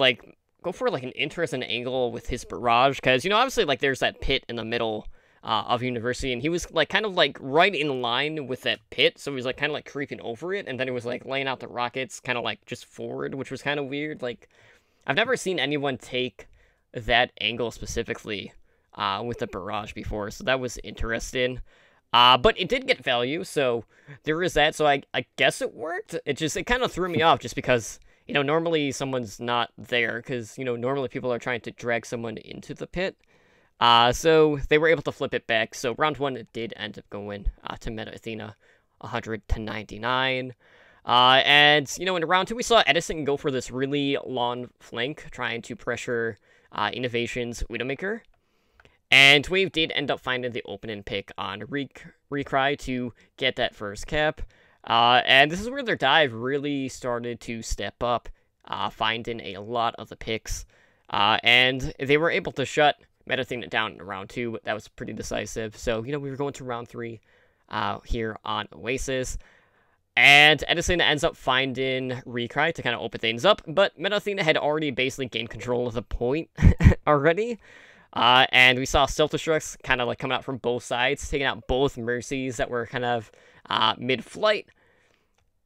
A: go for an interesting angle with his barrage, because obviously there's that pit in the middle of University, and he was kind of right in line with that pit, so he was kind of creeping over it, and then he was laying out the rockets kind of just forward, which was kind of weird. I've never seen anyone take that angle specifically with the barrage before, so that was interesting. But it did get value, so there is that, so I guess it worked. It kind of threw me off, just because, normally someone's not there, because, normally people are trying to drag someone into the pit. So they were able to flip it back, so round 1 did end up going to Meta Athena, 100-99. And, in round 2, we saw Edison go for this really long flank, trying to pressure Innovation's Widowmaker. And Wave did end up finding the opening pick on Recry to get that first cap. And this is where their dive really started to step up, finding a lot of the picks. And they were able to shut Meta Athena down in round 2. That was pretty decisive. So, we were going to round 3 here on Oasis. And Edison ends up finding Recry to kind of open things up. But Meta Athena had already basically gained control of the point already. And we saw Self-Destructs kind of coming out from both sides, taking out both Mercies that were kind of mid-flight.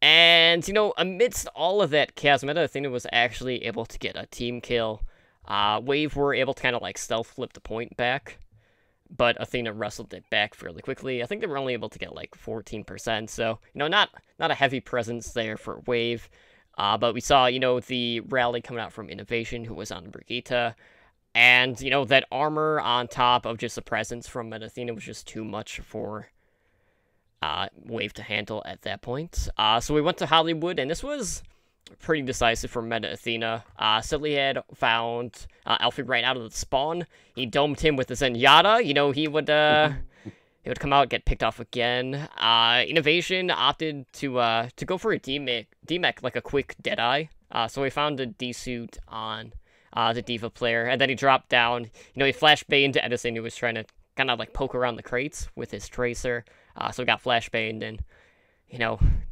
A: And, amidst all of that chaos, Meta Athena was actually able to get a team kill. Wave were able to kind of stealth flip the point back, but Athena wrestled it back fairly quickly. I think they were only able to get 14%, so, not a heavy presence there for Wave. But we saw, the rally coming out from Innovation, who was on Brigitte. And, that armor on top of just the presence from Meta Athena was just too much for Wave to handle at that point. So we went to Hollywood, and this was pretty decisive for Meta Athena. Silly had found Alfie right out of the spawn. He domed him with the Zenyatta. He would come out, get picked off again. Innovation opted to go for a D-Mech, like a quick Deadeye. So we found a D-suit on the D.Va player, and then he dropped down. He flashbanged Edison, who was trying to kind of like poke around the crates with his Tracer. So he got flashbanged and,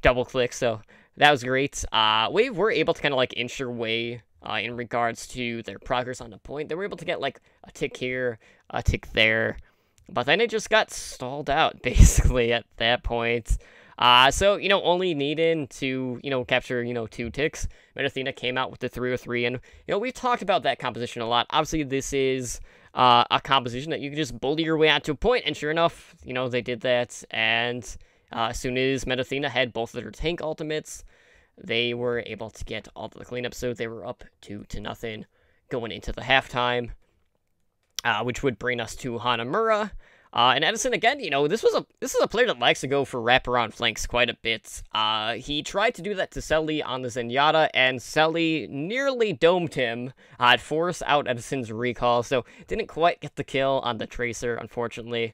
A: double click. So that was great. Wave were able to kind of like inch their way in regards to their progress on the point. They were able to get like a tick here, a tick there, but then it just got stalled out basically at that point. So, only needing to, capture, 2 ticks. Meta Athena came out with the 303, and, we've talked about that composition a lot. Obviously, this is a composition that you can just bully your way out to a point, and sure enough, they did that, and as soon as Meta Athena had both of their tank ultimates, they were able to get all the cleanup, so they were up 2-0 going into the halftime, which would bring us to Hanamura. And Edison, again, this is a player that likes to go for wraparound flanks quite a bit. He tried to do that to Selly on the Zenyatta, and Selly nearly domed him. It forced out Edison's recall, so didn't quite get the kill on the Tracer, unfortunately.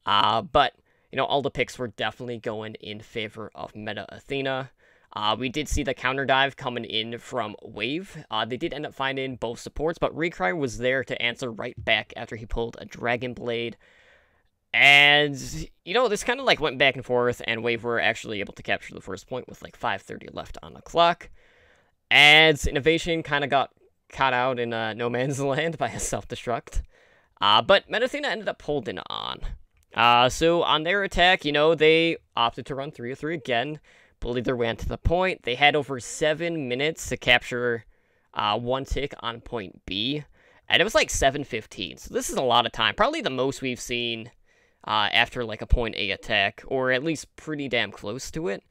A: But, all the picks were definitely going in favor of Meta Athena. We did see the counter dive coming in from Wave. They did end up finding both supports, but Recry was there to answer right back after he pulled a Dragon Blade. And, this kind of like went back and forth, and Wave were actually able to capture the first point with like 5:30 left on the clock. And Innovation kind of got caught out in no man's land by a self-destruct. But Meta Athena ended up holding on. So on their attack, they opted to run 3-3 again, bullied their way onto the point. They had over 7 minutes to capture 1 tick on point B, and it was like 7:15. So this is a lot of time, probably the most we've seen after like a point A attack, or at least pretty damn close to it.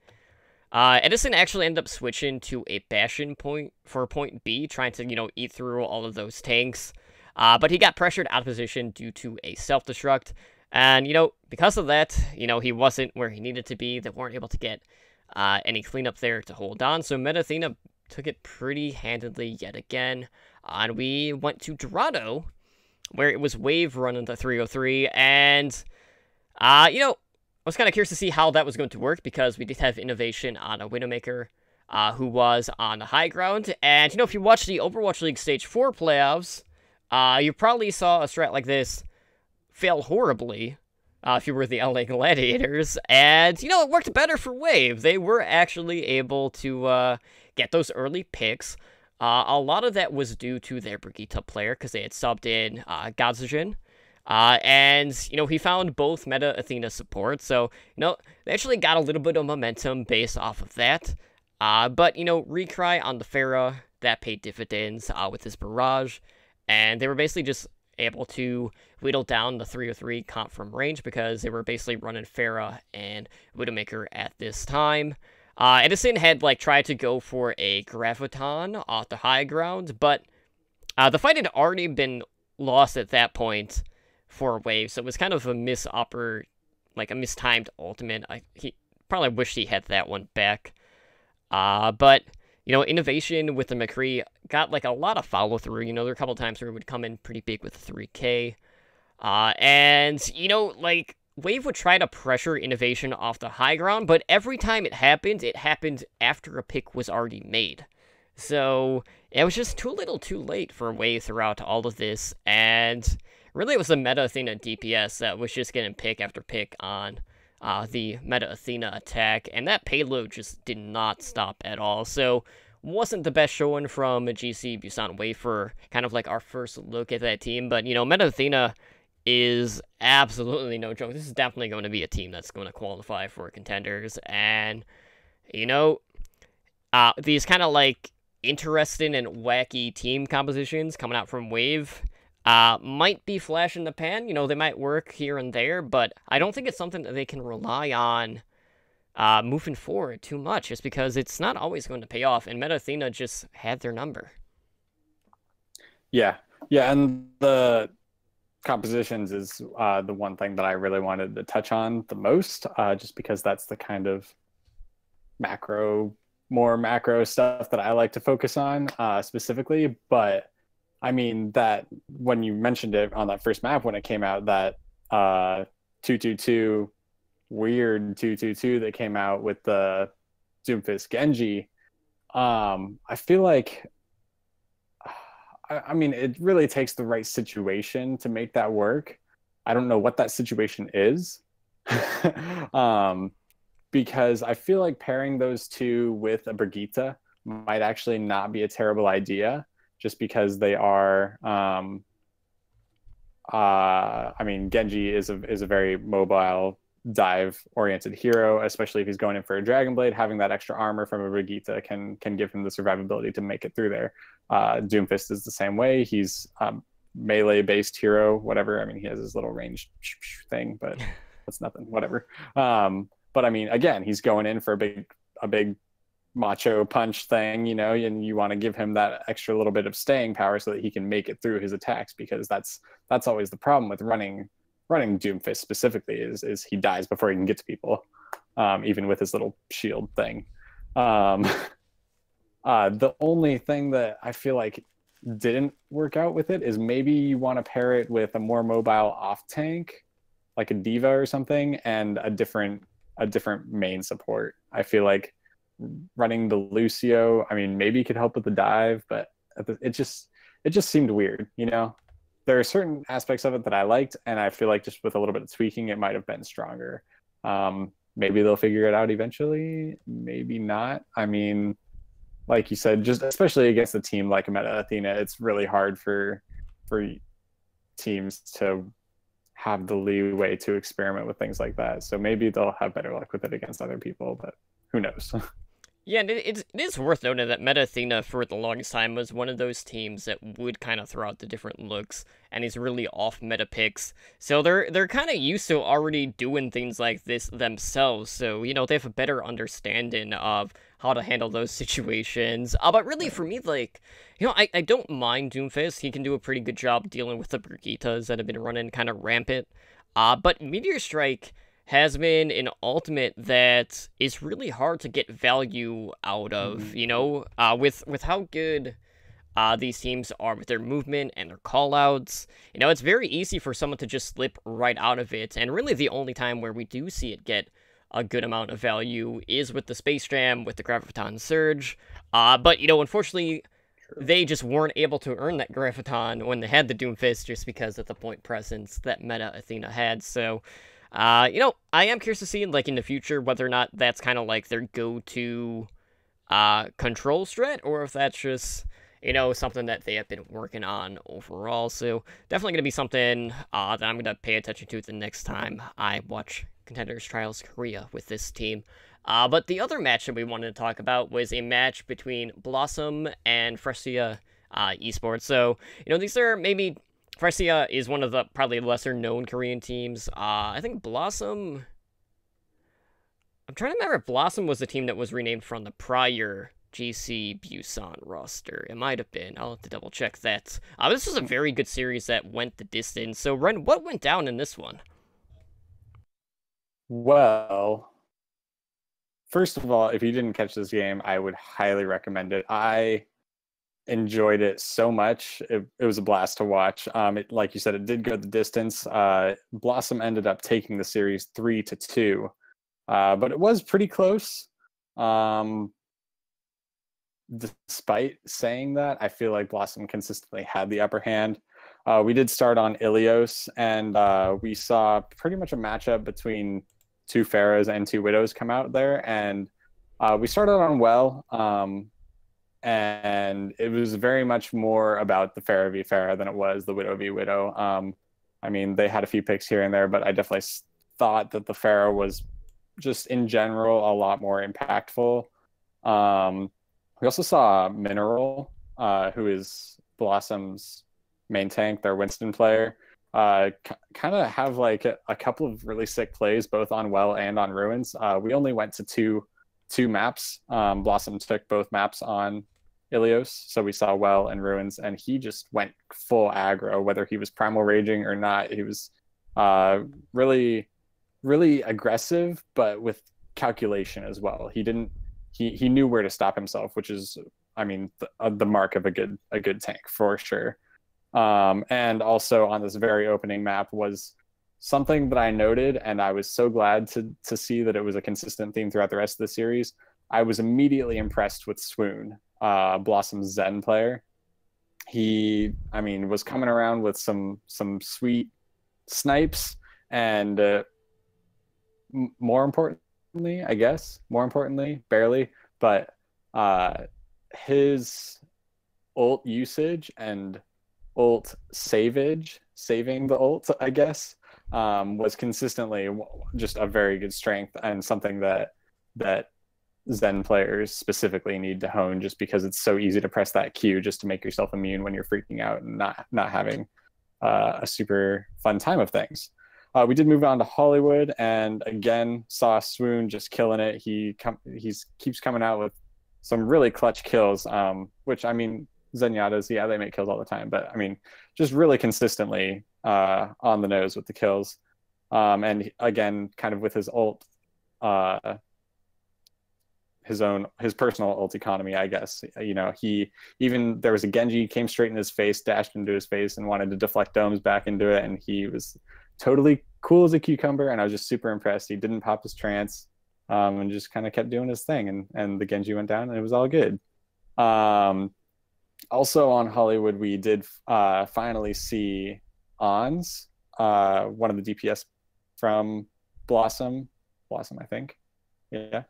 A: Edison actually ended up switching to a Bastion point for point B, trying to, eat through all of those tanks. But he got pressured out of position due to a self-destruct. And, because of that, he wasn't where he needed to be. They weren't able to get any cleanup there to hold on. So Meta Athena took it pretty handedly yet again. And we went to Dorado, where it was Wave running the 303. And, I was kind of curious to see how that was going to work, because we did have Innovation on a Widowmaker, who was on the high ground. And, if you watch the Overwatch League Stage 4 playoffs, you probably saw a strat like this fail horribly, if you were the LA Gladiators. And, it worked better for Wave. They were actually able to get those early picks. A lot of that was due to their Brigitte player, because they had subbed in Godzijin. And, he found both Meta Athena support, so, they actually got a little bit of momentum based off of that. But, Recry on the Pharah, that paid dividends with his barrage, and they were basically just able to whittle down the 303 comp from range, because they were basically running Pharah and Widowmaker at this time. Edison had, tried to go for a Graviton off the high ground, but the fight had already been lost at that point for Wave, so it was kind of a mistimed ultimate. He probably wished he had that one back. But, Innovation with the McCree got, a lot of follow-through. There were a couple times where it would come in pretty big with 3K. And, Wave would try to pressure Innovation off the high ground, but every time it happened after a pick was already made. So, it was just too little too late for Wave throughout all of this, and really it was the Meta Athena DPS that was just getting pick after pick on the Meta Athena attack, and that payload just did not stop at all. So, wasn't the best showing from GC Busan Wave for kind of our first look at that team, but, Meta Athena is absolutely no joke. This is definitely going to be a team that's going to qualify for contenders, and, these kind of interesting and wacky team compositions coming out from Wave might be flash in the pan. They might work here and there, but I don't think it's something that they can rely on moving forward too much, just because it's not always going to pay off, and Meta Athena just had their number.
B: Yeah, Yeah, and the compositions is the one thing that I really wanted to touch on the most, just because that's the kind of macro, more macro stuff that I like to focus on specifically. But I mean that when you mentioned it on that first map when it came out, that 222 weird 222 that came out with the Doomfist Genji, I feel like I mean, it really takes the right situation to make that work. I don't know what that situation is. um, because I feel like pairing those two with a Brigitte might actually not be a terrible idea, just because they are. I mean, Genji is a very mobile dive oriented hero, especially if he's going in for a Dragon Blade. Having that extra armor from a Brigitte can give him the survivability to make it through there. Doomfist is the same way. He's melee based hero, whatever. I mean, he has his little ranged thing, but that's nothing. Whatever. But I mean, again, he's going in for a big macho punch thing, you know, and you want to give him that extra little bit of staying power so that he can make it through his attacks, because that's always the problem with running Doomfist specifically is he dies before he can get to people, even with his little shield thing. The only thing that I feel like didn't work out with it is maybe you want to pair it with a more mobile off tank, like a D.Va or something, and a different main support. I feel like running the Lucio, I mean, maybe it could help with the dive, but it just seemed weird, you know? There are certain aspects of it that I liked, and I feel like just with a little bit of tweaking, it might have been stronger. Maybe they'll figure it out eventually, maybe not. I mean, like you said, just especially against a team like Meta Athena, it's really hard for teams to have the leeway to experiment with things like that. So maybe they'll have better luck with it against other people, but who knows?
A: Yeah, and it is worth noting that Meta Athena for the longest time was one of those teams that would kind of throw out the different looks and these really off meta picks. So they're kind of used to already doing things like this themselves. So, you know, they have a better understanding of how to handle those situations. But really for me, like, you know, I don't mind Doomfist. He can do a pretty good job dealing with the Brigittas that have been running kind of rampant. But Meteor Strike has been an ultimate that is really hard to get value out of, you know, with how good these teams are with their movement and their callouts. You know, it's very easy for someone to just slip right out of it, and really the only time where we do see it get a good amount of value is with the Space Jam, with the Graviton Surge, but, you know, unfortunately, they just weren't able to earn that Graviton when they had the Doomfist just because of the point presence that Meta Athena had, so you know, I am curious to see, like, in the future, whether or not that's kind of like their go-to control strat, or if that's just, you know, something that they have been working on overall. So definitely going to be something that I'm going to pay attention to the next time I watch Contenders Trials Korea with this team. But the other match that we wanted to talk about was a match between Blossom and Fressia Esports. So, you know, these are maybe... Fressia is one of the probably lesser-known Korean teams. I think Blossom... I'm trying to remember if Blossom was the team that was renamed from the prior GC Busan roster. It might have been. I'll have to double-check that. This was a very good series that went the distance. So, Ren, what went down in this one?
B: Well, first of all, if you didn't catch this game, I would highly recommend it. I enjoyed it so much. It was a blast to watch. Like you said, it did go the distance. Blossom ended up taking the series 3-2, but it was pretty close. Despite saying that, I feel like Blossom consistently had the upper hand. We did start on Ilios, and we saw pretty much a matchup between two Pharaohs and two Widows come out there, and we started on well. And it was very much more about the Pharah v Pharah than it was the Widow v Widow. I mean, they had a few picks here and there, but I definitely thought that the Pharah was just in general a lot more impactful. We also saw Mineral, who is Blossom's main tank, their Winston player, kind of have like a couple of really sick plays, both on Well and on Ruins. We only went to two maps. Blossom took both maps on Ilios. So we saw Well and Ruins, and he just went full aggro, whether he was primal raging or not. He was really, really aggressive, but with calculation as well. He didn't. He knew where to stop himself, which is, I mean, the mark of a good tank for sure. And also on this very opening map was something that I noted, and I was so glad to see that it was a consistent theme throughout the rest of the series. I was immediately impressed with Swoon, Blossom's Zen player. He, I mean, was coming around with some sweet snipes, and more importantly, I guess, barely, but his ult usage and ult saving the ult, I guess, was consistently just a very good strength, and something that Zen players specifically need to hone, just because it's so easy to press that Q just to make yourself immune when you're freaking out and not having a super fun time of things. We did move on to Hollywood, and again saw Swoon just killing it. He keeps coming out with some really clutch kills, which, I mean, Zenyatta's, yeah, they make kills all the time, but I mean, just really consistently on the nose with the kills. And again, kind of with his ult, his personal ult economy, I guess. You know, there was a Genji came straight in his face, dashed into his face, and wanted to deflect domes back into it, and he was totally cool as a cucumber, and I was just super impressed. He didn't pop his trance, and just kind of kept doing his thing, and the Genji went down, and it was all good. Also on Hollywood, we did finally see Ons, one of the DPS from Blossom, I think. Yeah,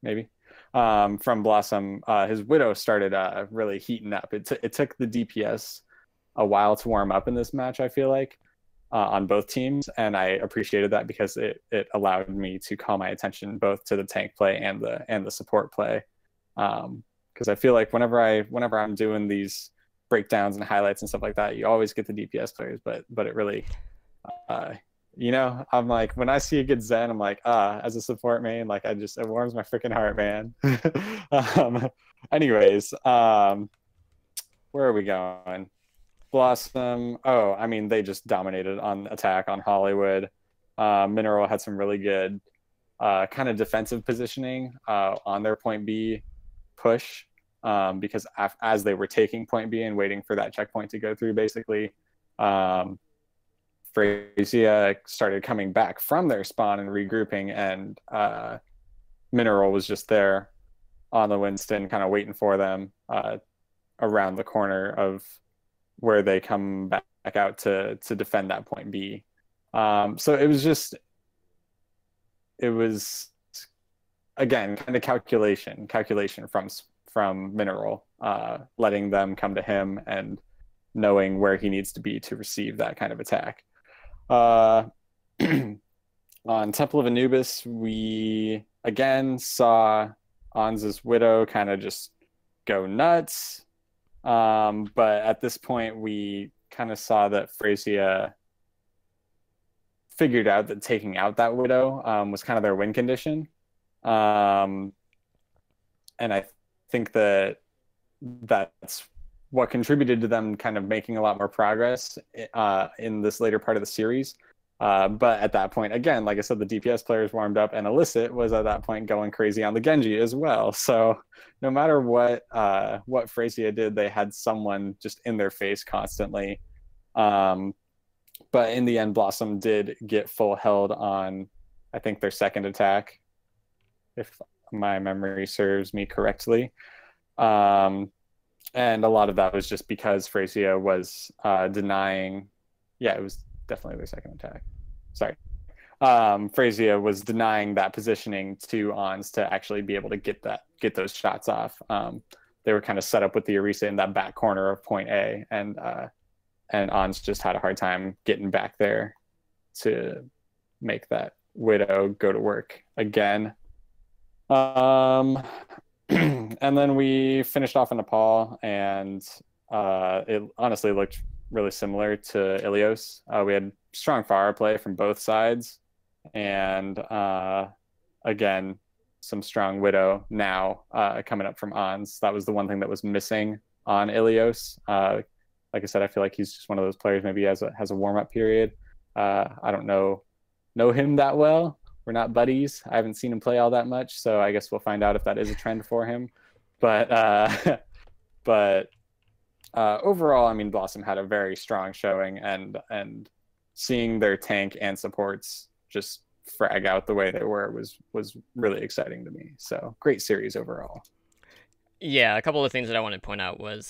B: maybe. From Blossom, his Widow started really heating up. It took the DPS a while to warm up in this match, I feel like, on both teams, and I appreciated that, because it allowed me to call my attention both to the tank play and the support play. Because I feel like whenever I'm doing these breakdowns and highlights and stuff like that, you always get the DPS players, but it really, you know, I'm like, when I see a good Zen, I'm like, as a support main, like, it warms my freaking heart, man. Anyways, where are we going? Blossom. Oh, I mean, they just dominated on attack on Hollywood. Mineral had some really good kind of defensive positioning on their point B push, because as they were taking point B and waiting for that checkpoint to go through, basically, Freysia started coming back from their spawn and regrouping, and Mineral was just there on the Winston, kind of waiting for them around the corner of where they come back out to defend that point B. So it was again kind of calculation from Mineral, letting them come to him and knowing where he needs to be to receive that kind of attack. On Temple of Anubis, we again saw Ons' Widow kind of just go nuts. But at this point, we kind of saw that Freysia figured out that taking out that Widow was kind of their win condition. And I think that's what contributed to them kind of making a lot more progress in this later part of the series. But at that point, again, like I said, the DPS players warmed up, and Illicit was at that point going crazy on the Genji as well. So no matter what Freysia did, they had someone just in their face constantly. But in the end, Blossom did get full held on, I think, their second attack, if my memory serves me correctly. And a lot of that was just because Freysia was denying. Yeah, it was definitely their second attack. Sorry. Freysia was denying that positioning to Ons to actually be able to get those shots off. They were kind of set up with the Orisa in that back corner of point A, and Ons just had a hard time getting back there to make that Widow go to work again. And then we finished off in Nepal, and it honestly looked really similar to Ilios. We had strong fire play from both sides, and again, some strong Widow now coming up from Ons. That was the one thing that was missing on Ilios. Like I said, I feel like he's just one of those players. Maybe has a warm up period. I don't know him that well. We're not buddies. I haven't seen him play all that much, so I guess we'll find out if that is a trend for him. But overall, I mean, Blossom had a very strong showing, and seeing their tank and supports just frag out the way they were was really exciting to me. So great series overall.
A: Yeah, a couple of things that I want to point out was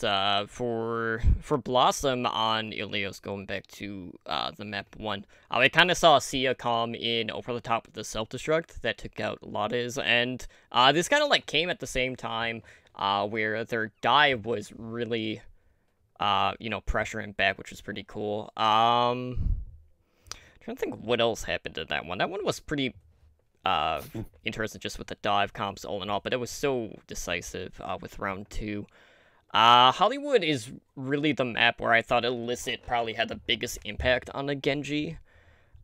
A: for Blossom on Ilios, going back to the map one, we kind of saw Sia come in over the top of the self-destruct that took out Lades, and this kind of like came at the same time where their dive was really pressuring back, which was pretty cool. I'm trying to think what else happened in that one. That one was pretty interested just with the dive comps all in all, but it was so decisive with round 2. Hollywood is really the map where I thought Illicit probably had the biggest impact on the Genji.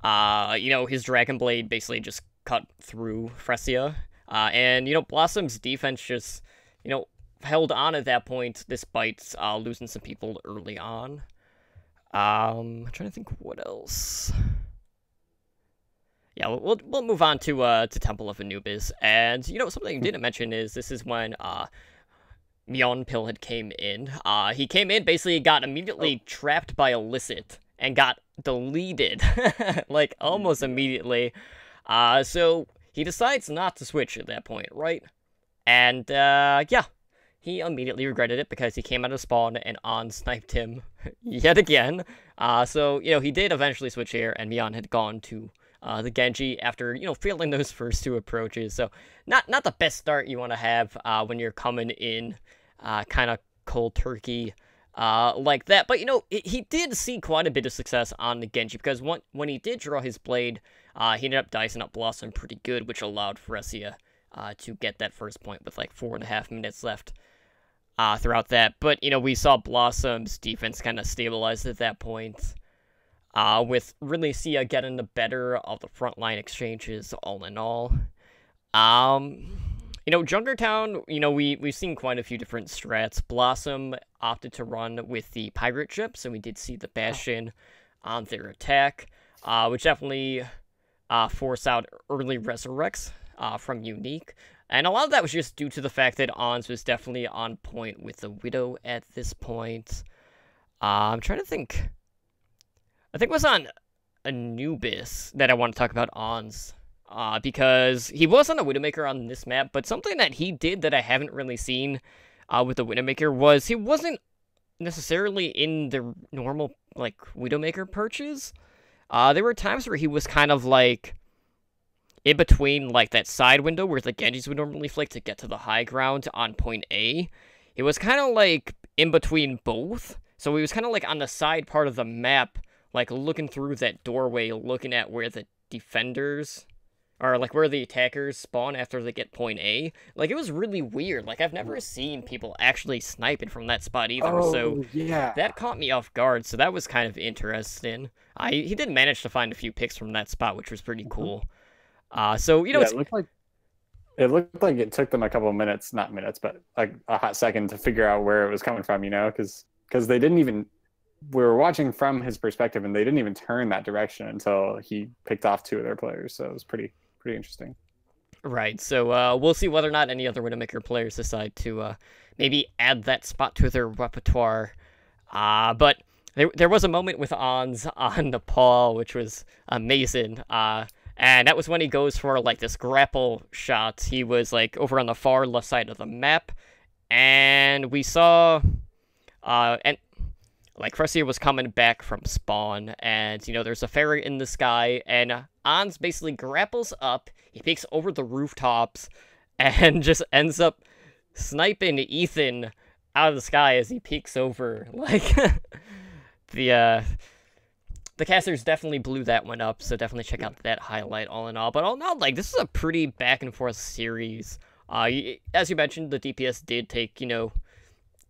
A: His Dragon Blade basically just cut through Fresia, and Blossom's defense just held on at that point despite losing some people early on. I'm trying to think what else. Yeah, we'll move on to Temple of Anubis, and something you didn't mention is this is when Myeonpil had came in. He came in, basically got immediately trapped by Illicit and got deleted like almost immediately. So he decides not to switch at that point, right? And yeah, he immediately regretted it because he came out of spawn and On sniped him yet again. So he did eventually switch here, and Myeon had gone to the Genji after, failing those first 2 approaches. So not the best start you want to have when you're coming in kind of cold turkey like that. But, he did see quite a bit of success on the Genji because when he did draw his blade, he ended up dicing up Blossom pretty good, which allowed Fresia to get that first point with like 4.5 minutes left throughout that. But, we saw Blossom's defense kind of stabilize at that point. With really Sia getting the better of the frontline exchanges all in all. Junkertown, we've seen quite a few different strats. Blossom opted to run with the pirate ships, and we did see the Bastion on their attack, which definitely forced out early resurrects from Unique. And a lot of that was just due to the fact that Ons was definitely on point with the Widow at this point. I'm trying to think. I think it was on Anubis that I want to talk about Ons, because he was on a Widowmaker on this map, but something that he did that I haven't really seen with the Widowmaker was he wasn't necessarily in the normal, like, Widowmaker perches. There were times where he was kind of, like, in between, like, that side window where the Genjis would normally flick to get to the high ground on point A. It was kind of, like, in between both, so he was kind of, like, on the side part of the map, like, looking through that doorway, looking at where the defenders, or, like, where the attackers spawn after they get point A. Like, it was really weird. Like, I've never seen people actually sniping from that spot either, so
B: yeah,
A: that caught me off guard, so that was kind of interesting. He did manage to find a few picks from that spot, which was pretty cool. So, it's...
B: It looked like it took them a couple of minutes, not minutes, but, like, a hot second to figure out where it was coming from, because they didn't even... We were watching from his perspective, and they didn't even turn that direction until he picked off 2 of their players. So it was pretty interesting.
A: Right. So we'll see whether or not any other Widowmaker players decide to maybe add that spot to their repertoire. But there was a moment with Ons on Nepal, which was amazing. And that was when he goes for, like, this grapple shot. He was, like, over on the far left side of the map, and we saw and like, Fresia was coming back from spawn, and, there's a ferry in the sky, and Ons basically grapples up, he peeks over the rooftops, and just ends up sniping Ethan out of the sky as he peeks over. Like, the casters definitely blew that one up, so definitely check out that highlight all in all. But all in all, like, this is a pretty back-and-forth series. As you mentioned, the DPS did take,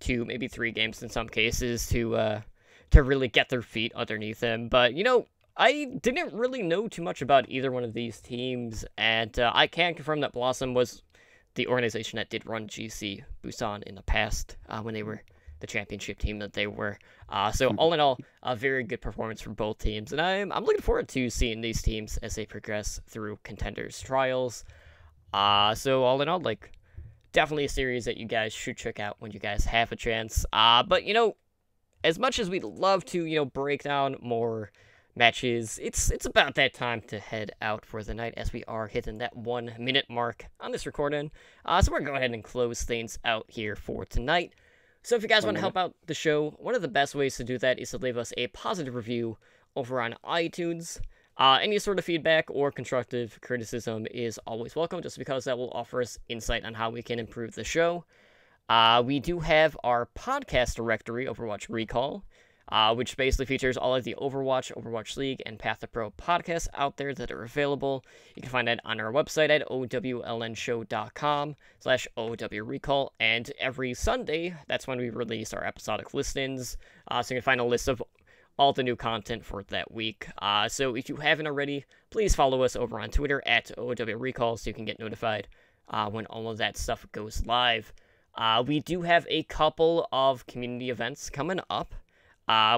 A: 2, maybe 3 games in some cases to really get their feet underneath him. But, I didn't really know too much about either one of these teams, and I can confirm that Blossom was the organization that did run GC Busan in the past when they were the championship team that they were. So all in all, a very good performance from both teams, and I'm looking forward to seeing these teams as they progress through Contenders Trials. So all in all, like, definitely a series that you guys should check out when you guys have a chance. But, you know, as much as we'd love to, you know, break down more matches, it's about that time to head out for the night, as we are hitting that 1 minute mark on this recording. So we're going to go ahead and close things out here for tonight. So if you guys want to help out the show, one of the best ways to do that is to leave us a positive review over on iTunes. Any sort of feedback or constructive criticism is always welcome, just because that will offer us insight on how we can improve the show. We do have our podcast directory, Overwatch Recall, which basically features all of the Overwatch, Overwatch League, and Path to Pro podcasts out there that are available. You can find that on our website at owlnshow.com/OWRecall, and every Sunday, that's when we release our episodic listings, so you can find a list of all the new content for that week. So if you haven't already, please follow us over on Twitter at OWRecall so you can get notified when all of that stuff goes live. We do have a couple of community events coming up,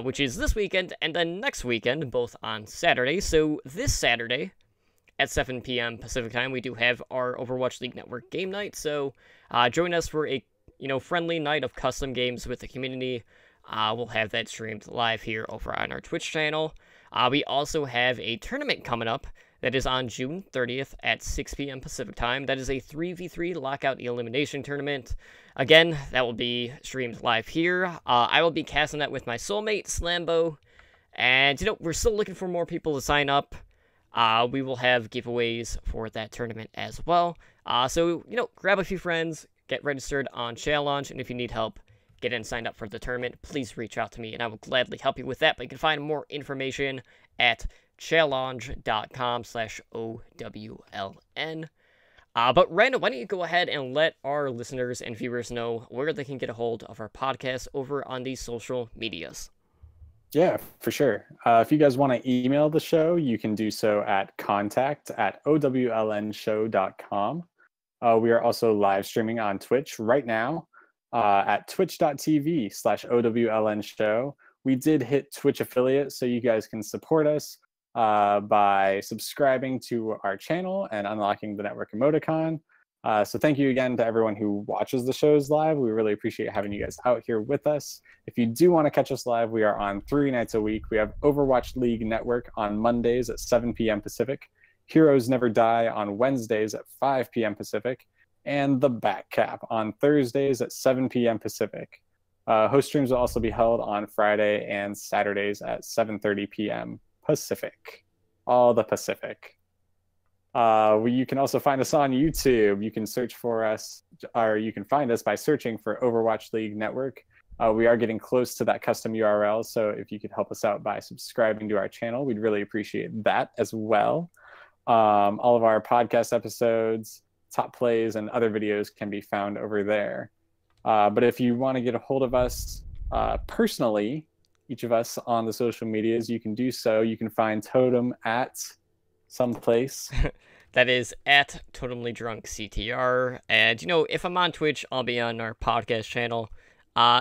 A: which is this weekend and then next weekend, both on Saturday. So this Saturday at 7 p.m. Pacific time, we do have our Overwatch League Network game night. So join us for a friendly night of custom games with the community. We'll have that streamed live here over on our Twitch channel. We also have a tournament coming up that is on June 30th at 6 p.m. Pacific time. That is a 3v3 lockout elimination tournament. Again, that will be streamed live here. I will be casting that with my soulmate, Slambo. And, we're still looking for more people to sign up. We will have giveaways for that tournament as well. So, grab a few friends, get registered on Challenge, and if you need help, get in signed up for the tournament, please reach out to me, and I will gladly help you with that. But you can find more information at challenge.com/OWLN. But Ren, why don't you go ahead and let our listeners and viewers know where they can get a hold of our podcast over on these social medias.
B: Yeah, for sure. If you guys want to email the show, you can do so at contact@owlnshow.com. We are also live streaming on Twitch right now. At twitch.tv/OWLN show. We did hit Twitch affiliate, so you guys can support us by subscribing to our channel and unlocking the network emoticon. So thank you again to everyone who watches the shows live. We really appreciate having you guys out here with us. If you do want to catch us live, we are on 3 nights a week. We have Overwatch League Network on Mondays at 7 p.m. Pacific, Heroes Never Die on Wednesdays at 5 p.m. Pacific, and the Back Cap on Thursdays at 7 p.m. Pacific. Host streams will also be held on Friday and Saturdays at 7:30 p.m. Pacific. All the Pacific. You can also find us on YouTube. You can search for us, or you can find us by searching for Overwatch League Network. We are getting close to that custom URL, so if you could help us out by subscribing to our channel, we'd really appreciate that as well. All of our podcast episodes, top plays, and other videos can be found over there. But if you want to get a hold of us personally, each of us on the social medias, you can do so. You can find Totem at someplace.
A: That is at TotemlyDrunkCTR. And, if I'm on Twitch, I'll be on our podcast channel.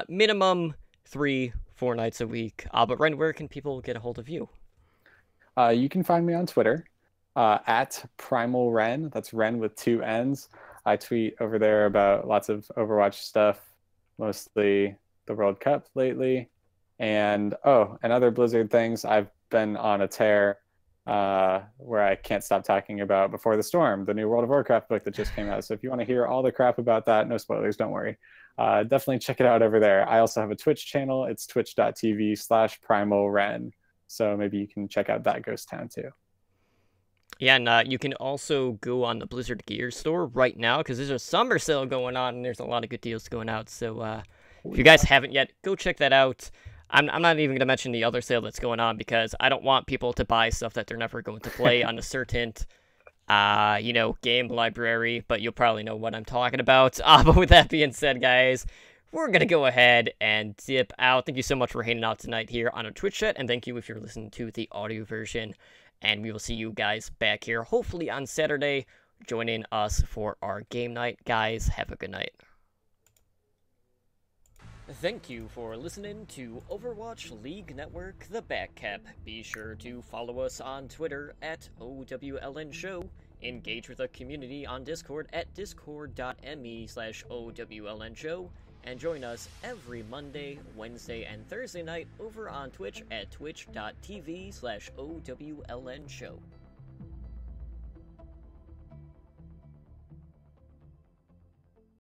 A: Minimum 3-4 nights a week. But Ren, where can people get a hold of you?
B: You can find me on Twitter. At Primal Ren. That's Ren with 2 N's. I tweet over there about lots of Overwatch stuff, mostly the World Cup lately, and other Blizzard things. I've been on a tear where I can't stop talking about Before the Storm, the new World of Warcraft book that just came out. So if you want to hear all the crap about that, no spoilers, don't worry. Definitely check it out over there. I also have a Twitch channel. It's twitch.tv/primalren. So maybe you can check out that ghost town too.
A: Yeah, and you can also go on the Blizzard Gear store right now, because there's a summer sale going on, and there's a lot of good deals going out. So if you guys haven't yet, go check that out. I'm not even going to mention the other sale that's going on, because I don't want people to buy stuff that they're never going to play on a certain, game library, but you'll probably know what I'm talking about. But with that being said, guys, we're going to go ahead and dip out. Thank you so much for hanging out tonight here on our Twitch chat, and thank you if you're listening to the audio version. And we will see you guys back here, hopefully on Saturday, joining us for our game night. Guys, have a good night. Thank you for listening to Overwatch League Network, The Backcap. Be sure to follow us on Twitter at OWLN Show. Engage with the community on Discord at discord.me/OWLN Show. And join us every Monday, Wednesday, and Thursday night over on Twitch at twitch.tv/OWLN Show.